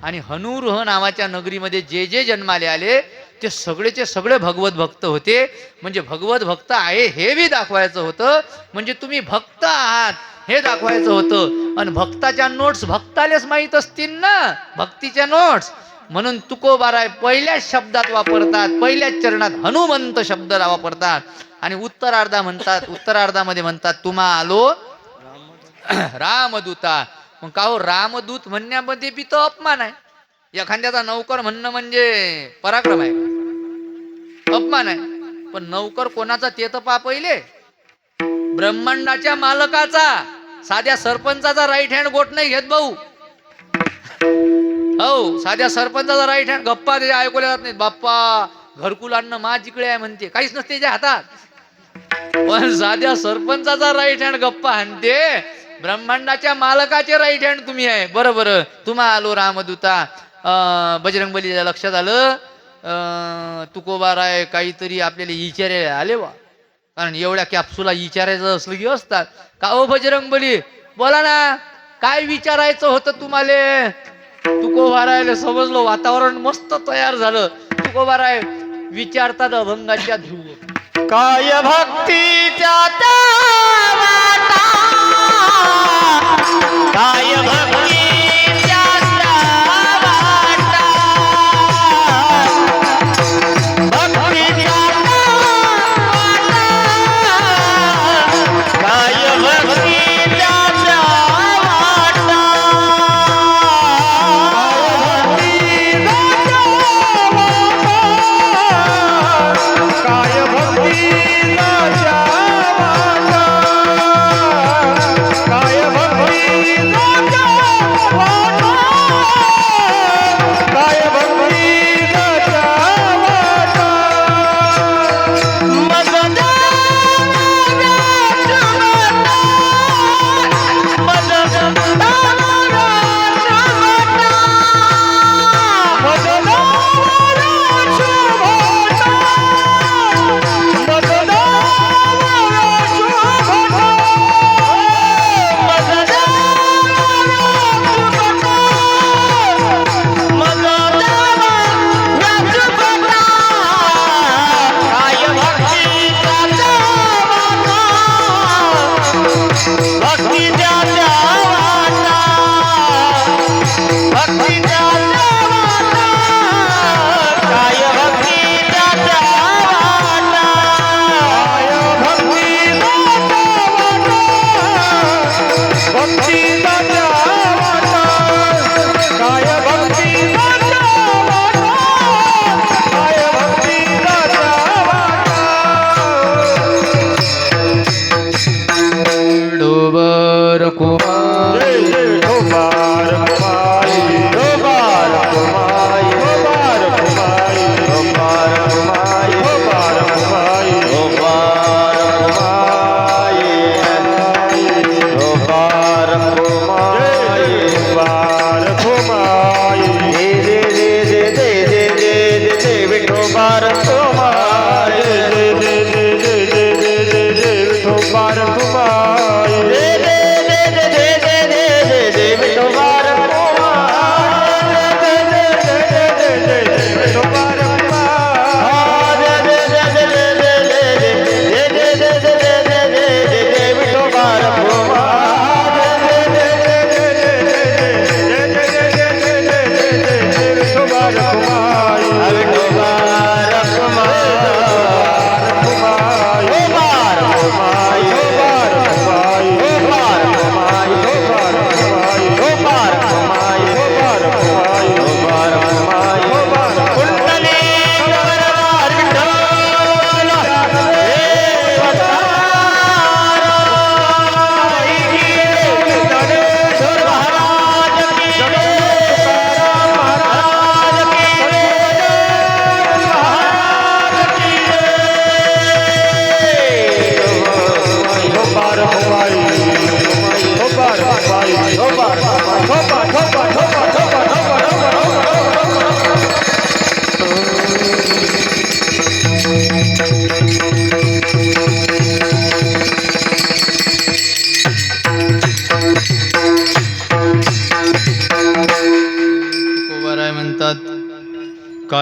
आणि हनुरुह नावाच्या नगरीमध्ये जे जे जन्माले आले ते सगळेचे सगळे भगवत भक्त होते. म्हणजे भगवत भक्त आहे हे बी दाखवायचं होतं. म्हणजे तुम्ही भक्त आहात हे दाखवायचं होतं. आणि भक्ताच्या नोट्स भक्तालेच माहीत असतील ना, भक्तीच्या नोट्स. म्हणून तुकोबाराय पहिल्याच शब्दात वापरतात, पहिल्याच चरणात हनुमंत शब्द वापरतात. आणि उत्तरार्धामध्ये म्हणतात तुम्हा आलो रामदूता. मग का हो, रामदूत म्हणण्यामध्ये बी तो अपमान आहे. एखाद्याचा नौकर म्हणणं म्हणजे पराक्रम आहे, अपमान आहे. पण नौकर कोणाचा ते तर पहा पहिले, ब्रह्मांडाच्या मालकाचा. साध्या सरपंचाचा राईट हँड गोट नाही घेत भाऊ. हो, साध्या सरपंचाचा राईट हँड गप्पा त्याच्या ऐकवल्या जात नाहीत. बाप्पा घरकुल आणणं मा जिकडे आहे म्हणते, काहीच नसते त्याच्या हातात. पण साध्या सरपंचाचा राईट हँड गप्पा आणते. ब्रह्मांडाच्या मालकाचे राईट हँड तुम्ही आहे. बरोबर, तुम्हा आलो रामदूता. बजरंगबलीच्या लक्षात आलं तुकोबाराय काहीतरी आपल्याला विचारायला आले बा. कारण एवढ्या कॅप्सूला विचारायचं असलं की असतात. का हो बजरंगबली बोला ना, काय विचारायचं होतं तुम्हाला. तुकोबारायला समजलं, वातावरण मस्त तयार झालं. तुकोबाराय विचारतात अभंगाच्या ध्रुव. काय भक्तीच्या वाटा, काय भक्तीच्या वाटा, भक्तीच्या वाटा, काय भक्तीच्या वाटा, काय भक्तीच्या वाटा, काय भक्तीच्या वाटा.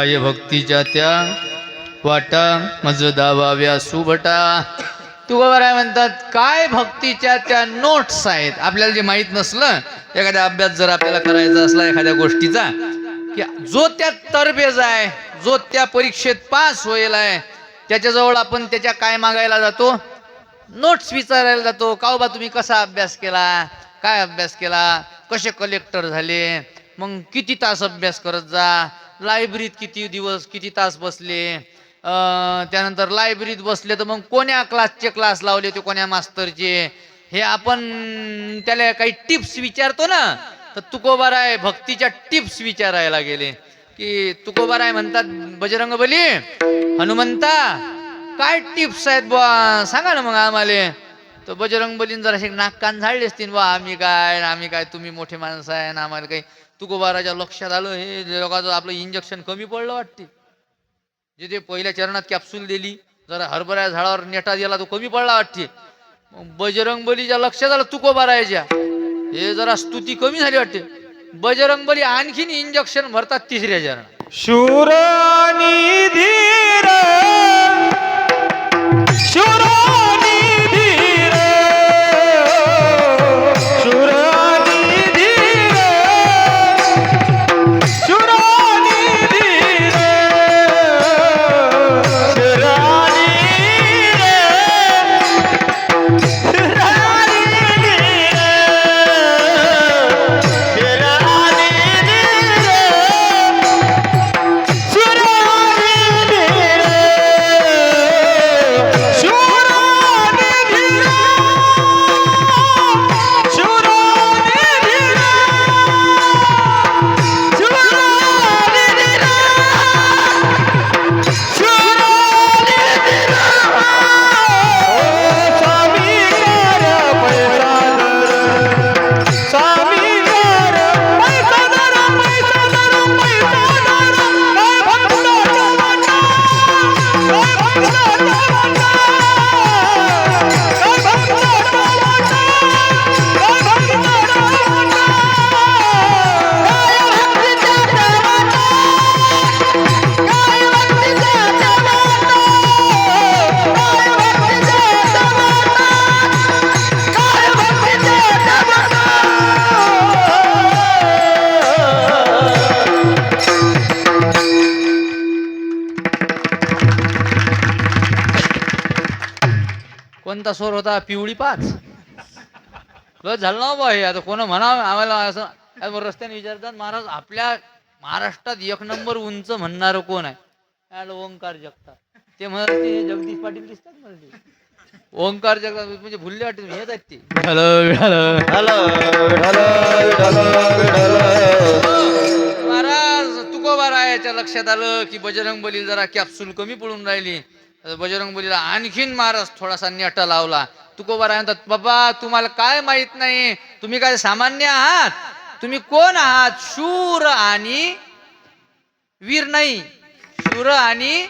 काय भक्तीच्या त्या वाटा मज दावाव्या सुभटा. तुकोबाराय म्हणतात काय भक्तीच्या त्या नोट्स आहेत. आपल्याला जे माहीत नसलं, एखादा अभ्यास जर आपल्याला करायचा असला एखाद्या गोष्टीचा, की जो त्यात तरबेज आहे, जो त्या परीक्षेत पास होईल आहे, त्याच्याजवळ आपण त्याच्या काय मागायला जातो, नोट्स विचारायला जातो. का बा तुम्ही कसा अभ्यास केला, काय अभ्यास केला, कसे कलेक्टर झाले, मग किती तास अभ्यास करत जा, लायब्ररीत किती दिवस किती तास बसले, त्यानंतर लायब्ररीत बसले तर मग कोण्या क्लासचे क्लास लावले ते कोण्या मास्तरचे, हे आपण त्याला काही टिप्स विचारतो ना. तर तुकोबाराय भक्तीच्या टिप्स विचारायला गेले, की तुकोबाराय म्हणतात बजरंगबली हनुमंता काय टिप्स आहेत बुवा सांगा ना मग आम्हाला. तर बजरंगबलीन जराशे नाक कान झाडले असतील, बा आम्ही काय तुम्ही मोठे माणसं आहे ना, आम्हाला काही. तुकोबाराच्या लक्षात आलं हे लोकांचं आपलं इंजेक्शन कमी पडलं वाटते. जे ते पहिल्या चरणात कॅप्सूल दिली, जरा हरभऱ्या झाडावर नेटा दिला तो कमी पडला वाटते. मग बजरंगबलीच्या लक्षात आलं तुकोबारायच्या हे जरा स्तुती कमी झाली वाटते. बजरंगबली आणखीन इंजेक्शन भरतात तिसऱ्या चरणात. शूर आणि धीर, शूर आणि धीर, शूर आणि धीर, शूर आणि धीर, राणी रे, राणी रे, राणी रे, कोणता स्वर होता, पिवळी पाच. बस झालं ना बा हे. आता कोण म्हणावं आम्हाला असं, आज रस्त्याने विचारतात महाराज आपल्या महाराष्ट्रात एक नंबर उंच म्हणणार कोण आहे. ओंकार जगताप. ते म्हणत ते जगदीश पाटील दिसतात मला ते. ओंकार जगताप म्हणजे भुल्ले वाटते हेच आहेत ते. महाराज तुकोबारायाच्या लक्षात आलं की बजरंगबली जरा कॅप्सूल कमी पडून राहिली. बजरंगबलीला आणखीन महाराज थोडासा नेटा लावला. तुकोबाराय म्हणतात बाबा तुम्हाला काय माहित नाही, तुम्ही काय सामान्य आहात, तुम्ही कोण आहात, शूर आणि वीर नाही, शूर आणि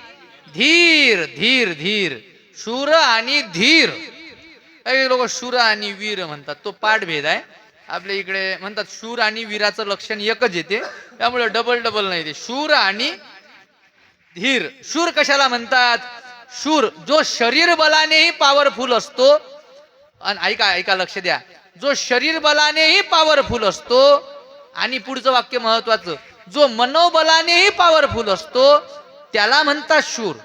धीर. धीर धीर शूर आणि धीर. काही लोक शूर आणि वीर म्हणतात, तो पाठभेद आहे. आपल्या इकडे म्हणतात शूर आणि वीराचं लक्षण एकच येते, त्यामुळे डबल डबल नाही ते. शूर आणि धीर. शूर कशाला म्हणतात, शूर जो शरीर बलानेही पॉवरफुल असतो. आणि ऐका लक्ष द्या, जो शरीर बलानेही पॉवरफुल असतो, आणि पुढचं वाक्य महत्वाचं, जो मनोबलानेही पॉवरफुल असतो त्याला म्हणतात शूर.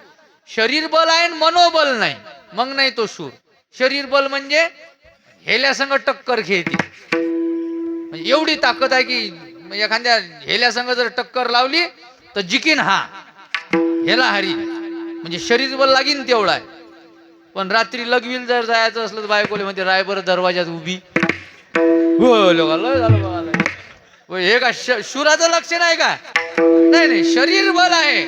शरीर बल आहे मनोबल नाही, मग नाही तो शूर. शरीर बल म्हणजे हेल्यासंग टक्कर खेळते, म्हणजे एवढी ताकद आहे की एखाद्या हेल्यासंग जर टक्कर लावली तर जिकीन हा, हेला हरी. म्हणजे शरीर बल लागीन तेवढा आहे. पण रात्री लगवील जर जायचं असलं तर बायकोले म्हणते रायबर दरवाजात उभी. हे का शूराचं लक्षण आहे का? नाही, शरीर बल आहे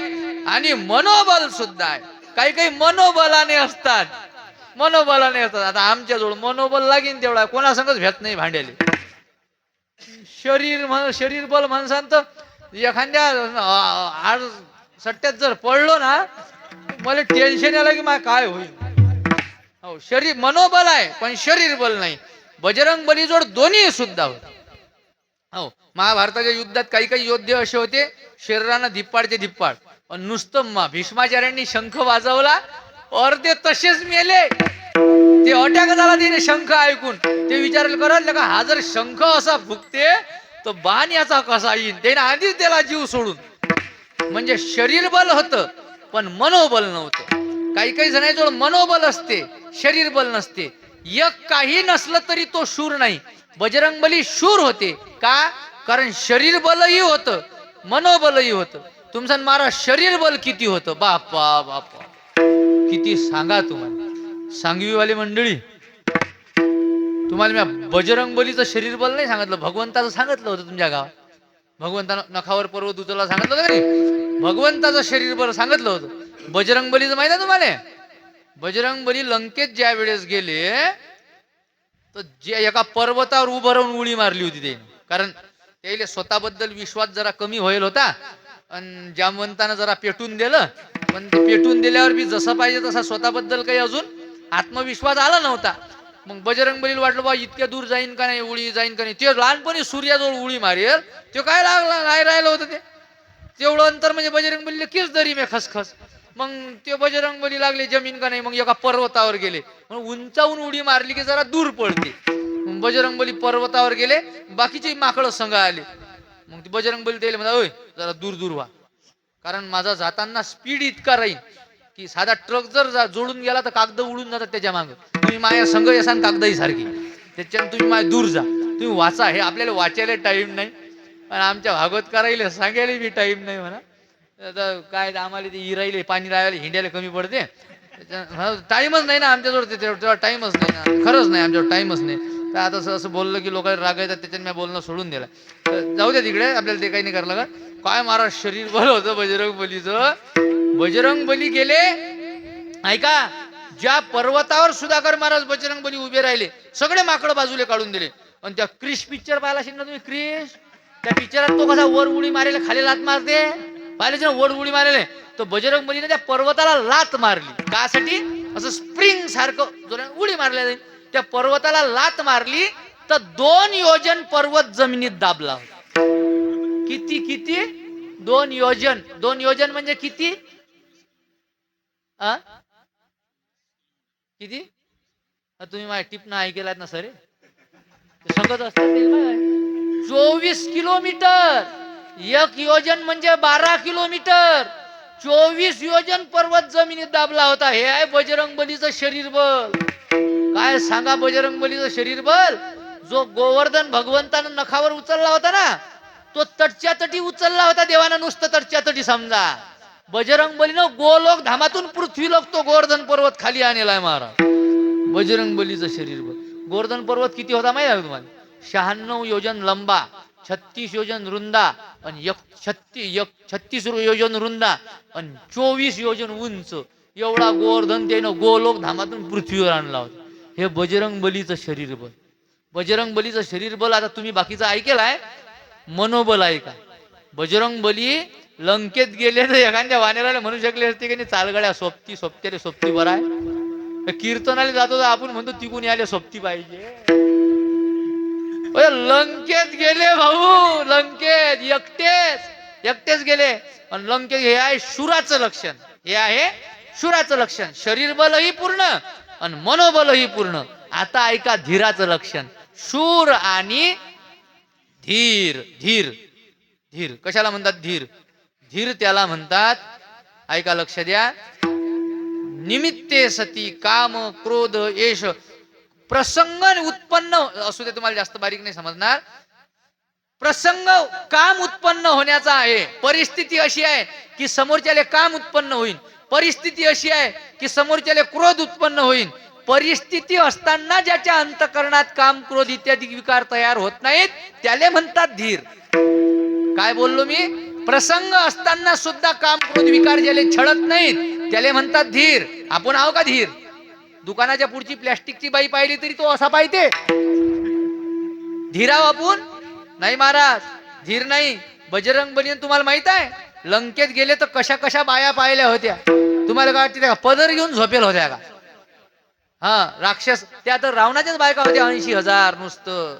आणि मनोबल सुद्धा आहे. काही मनोबलाने असतात, मनोबलाने असतात. आता आमच्याजवळ मनोबल लागीन तेवढा, कोणासंगच भेट नाही भांड्याले. शरीर बल म्हणसान तर एखाद्या आज सट्ट्यात जर पडलो ना, मला टेन्शन आलं की काय होईल. हो, शरीर मनोबल आहे पण शरीर बल नाही. बजरंग बली जोड दोन्ही सुद्धा होते. हो, महाभारताच्या युद्धात काही योद्धे असे होते शरीरानं धिप्पाडचे धिप्पाड, पण नुसतं भीष्माचार्यांनी शंख वाजवला और ते तसेच मेले. ते अटॅक झाला त्याने शंख ऐकून. ते विचारायला करायला का हा जर शंख असा फुकते तर बाण याचा कसा येईल. त्याने आधीच त्याला जीव सोडून. म्हणजे शरीर बल होतं पण मनोबल नव्हतं. काही काही जणांजवळ मनोबल असते शरीर बल नसते. एक काही नसलं तरी तो शूर नाही. बजरंगबली शूर होते का? कारण शरीर बलही होतं मनोबलही होतं. तुमचं महाराज शरीर बल किती होतं बापा बापा किती सांगा तुम्हाला. सांगवीवाली मंडळी तुम्हाला मी बजरंगबलीचं शरीर बल नाही सांगितलं, भगवंताचं सांगितलं होतं. तुमच्या गावात भगवंतानं नखावर पर्वत उचलला सांगितलं होतं का नाही? भगवंताचं शरीर बल सांगितलं होतं. बजरंगबलीचं माहित आहे तुम्हाला? बजरंगबली लंकेत ज्या वेळेस गेले तर जे एका पर्वतावर उभं राहून उडी मारली होती त्यांनी. कारण त्याला स्वतःबद्दल विश्वास जरा कमी होईल होता आणि जामवंतानं जरा पेटून दिलं. पण ते पेटून दिल्यावर बी जसं पाहिजे तसा स्वतःबद्दल काही अजून आत्मविश्वास आला नव्हता. मग बजरंगबलीला वाटलं बा इतक्या दूर जाईन का नाही, उडी जाईन का नाही. ते लहानपणी सूर्याजवळ उडी मारेल ते काय लागला नाही राहिलं होतं. ते तेवढं अंतर म्हणजे बजरंगबलीला किस दरी मे खसखस. मग ते बजरंगबली लागले जमीन का नाही. मग एका पर्वतावर गेले. मग उंचावून उडी मारली की जरा दूर पडते. मग बजरंगबली पर्वतावर गेले. बाकीचे माकडं संघ आले. मग ते बजरंगबली त्याला म्हणा ओय जरा दूर दूर व्हा. कारण माझा जाताना स्पीड इतका राहील की साधा ट्रक जर जोडून गेला तर कागद उडून जातात त्याच्या मागं. तुम्ही माझ्या संघ येसान कागदही सारखी. त्याच्यानं तुम्ही माझ्या दूर जा, तुम्ही वाचा. हे आपल्याला वाचायला टाइम नाही आणि आमच्या भागवत करायला सांगायला बी टाइम नाही म्हणा. काय आम्हाला ते इरायले पाणी राहायला हिंड्याला कमी पडते. टाइमच नाही ना आमच्याजवळ. तेव्हा टाइमच नाही ना. खरंच नाही आमच्यावर टाइमच नाही. तर आता असं बोललं की लोकांना राग येतात. त्याच्यानं मी बोलणं सोडून दिलं. जाऊ दे तिकडे, आपल्याला ते काही नाही करायला लागत. काय महाराज शरीर बल होतं बजरंगबलीचं. बजरंगबली गेले ऐका ज्या पर्वतावर सुधाकर महाराज बजरंगबली उभे राहिले सगळे माकडं बाजूला काढून दिले. आणि त्या क्रिश पिक्चर पाहिला असेल ना तुम्ही. क्रिश त्या पिक्चरात तो कसा वर उडी मारेल खाली लात मारते पाहिले ना. वर उडी मारेल तो बजरंगबलीने त्या पर्वताला लात मारली. कासाठी असं स्प्रिंग सारखं उडी मारल्या जाईल. त्या पर्वताला लात मारली तर 2 योजन पर्वत जमिनीत दाबला. किती किती 2 योजन. 2 योजन म्हणजे किती किती? तुम्ही माझ्या टिपणं ऐकलात ना सर. सांगत असतात 24 किलोमीटर. 1 योजन म्हणजे 12 किलोमीटर. 24 योजन पर्वत जमिनीत दाबला होता. हे आहे बजरंगबलीचं शरीर बल. काय सांगा बजरंगबलीचं शरीर बल. जो गोवर्धन भगवंतानं नखावर उचलला होता ना तो तटच्या तटी उचलला होता देवानं. नुसतं तटच्या तटी समजा. बजरंगबलीनं गोलोक धामातून पृथ्वीलोक तो गोवर्धन पर्वत खाली आणलाय महाराज. बजरंगबलीचं शरीर बल. गोवर्धन पर्वत किती होता माहिती आहे तुम्हाला? 96 योजन लंबा, 36 योजन रुंदा आणि 36 योजन रुंदा आणि 24 योजन उंच. एवढा गोवर्धन त्यानं गोलोक धामातून पृथ्वीवर आणला होता. हे बजरंगबलीचं शरीर बल. बजरंगबलीचं शरीर बल. आता तुम्ही बाकीचं ऐकेलाय मनोबल आहे का? बजरंगबली लंकेत गेले तर एखाद्या वानेराला म्हणू शकले असते की नाही चालगड्या सोबती सोबते रे सोबती बरं आहे. कीर्तनाला जातो तर आपण म्हणतो तिकून यायला सोबती पाहिजे. लंकेत गेले भाऊ. लंकेत एकटेच गेले. आणि लंकेत हे आहे शूराचं लक्षण. हे आहे शूराचं लक्षण. शरीर बलही पूर्ण आणि मनोबलही पूर्ण. आता ऐका धीराचं लक्षण. शूर आणि धीर. धीर धीर कशाला म्हणतात? धीर धीर त्याला म्हणतात. ऐका लक्ष द्या. निमित्ते सती काम क्रोध येश प्रसंग उत्पन्न असू दे. तुम्हाला जास्त बारीक नाही समजणार. प्रसंग काम उत्पन्न होण्याचा आहे. परिस्थिती अशी आहे की समोरच्याले काम उत्पन्न होईल. परिस्थिती अशी आहे की समोरच्याले क्रोध उत्पन्न होईल. परिस्थिती असताना ज्याच्या अंतःकरणात काम क्रोध इत्यादी विकार तयार होत नाहीत त्याले म्हणतात धीर. काय बोललो मी? प्रसंग असताना सुद्धा काम क्रोध विकार ज्याले छळत नाहीत त्याले म्हणतात धीर. आपण आहो का धीर? दुकानाच्या पुढची प्लॅस्टिकची बाई पाहिली तरी तो असा पाहिजे. धीराव आपण नाही महाराज. धीर नाही. बजरंगबलीने तुम्हाला माहित आहे लंकेत गेले तर कशा कशा बाया पाहिल्या होत्या. तुम्हाला काय वाटते का पदर घेऊन झोपेल होत्या का? हा राक्षस. त्या तर रावणाच्याच बायका होत्या 80,000 नुसतं.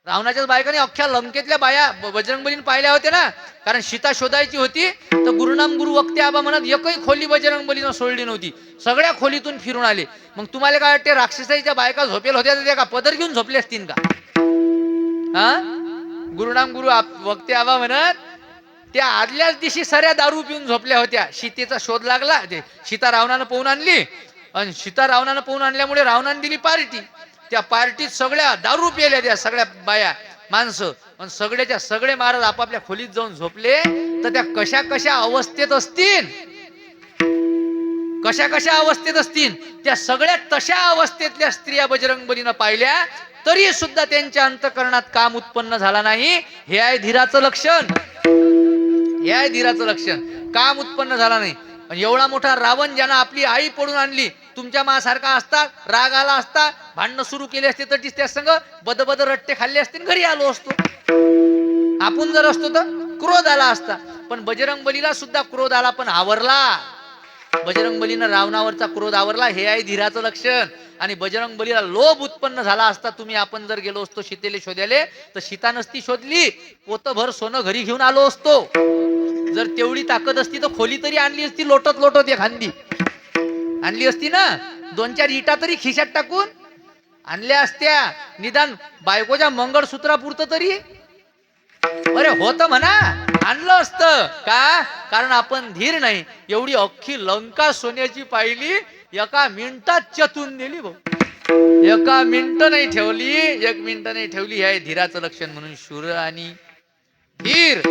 रावणाच्याच बायकाने अख्ख्या लंकेतल्या बाया बजरंगबलीने पाहिल्या होत्या ना, कारण सीता शोधायची होती. तर गुरुनाम गुरु वक्ते आबा म्हणत एकही खोली बजरंगबलीनं सोडली नव्हती, सगळ्या खोलीतून फिरून आले. मग तुम्हाला काय वाटते, राक्षसाईच्या बायका झोपेल होत्या तर त्या का पदर घेऊन झोपले असतील का? हा, गुरुनाम गुरु वक्ते आबा म्हणत त्या आदल्याच दिवशी साऱ्या दारू पिऊन झोपल्या होत्या. सीतेचा शोध लागला, ते सीता रावणानं पाहून आणली, आणि सीता रावणानं पाहून आणल्यामुळे रावणाने दिली पार्टी. त्या पार्टीत सगळ्या दारू पिल्या त्या सगळ्या बाया माणसं, आणि सगळ्याच्या सगळे महाराज आपापल्या खोलीत जाऊन झोपले. तर त्या कशा कशा अवस्थेत असतील, कशा कशा अवस्थेत असतील, त्या सगळ्या तशा अवस्थेतल्या स्त्रिया बजरंगबलीनं पाहिल्या, तरी सुद्धा त्यांच्या अंतःकरणात काम उत्पन्न झाला नाही. हे आहे धीराचं लक्षण, हे आहे धीराचं लक्षण. काम उत्पन्न झाला नाही. आणि एवढा मोठा रावण ज्यानं आपली आई पडून आणली, तुमच्या मासारखा असता, राग आला असता, भांडणं सुरू केले असते तर त्या संग बद रट्टे खाल्ले असते, घरी आलो असतो. आपण जर असतो तर क्रोध आला असता. पण बजरंगबलीला सुद्धा क्रोध आला, पण आवरला. बजरंगबलीनं रावणावरचा क्रोध आवरला. हे आहे धीराचं लक्षण. आणि बजरंगबलीला लोभ उत्पन्न झाला असता, तुम्ही आपण जर गेलो असतो सीतेले शोधायले, तर सीता नसती शोधली, पोतभर सोनं घरी घेऊन आलो असतो. जर तेवढी ताकद असती तर खोली तरी आणली असती, लोटत लोटत एखादी आणली असती ना. 2-4 इटा तरी खिशात टाकून आणल्या असत्या, निदान बायकोच्या मंगळसूत्रापुरतं तरी. अरे होत म्हणा, आणलं असतं का? कारण आपण धीर नाही. एवढी अख्खी लंका सोन्याची पाहिली, एका मिनिटात चतून नेली भाऊ. एका मिनिट नाही ठेवली, 1 मिनिट नाही ठेवली. हे धीराचं लक्षण. म्हणून शूर आणि धीर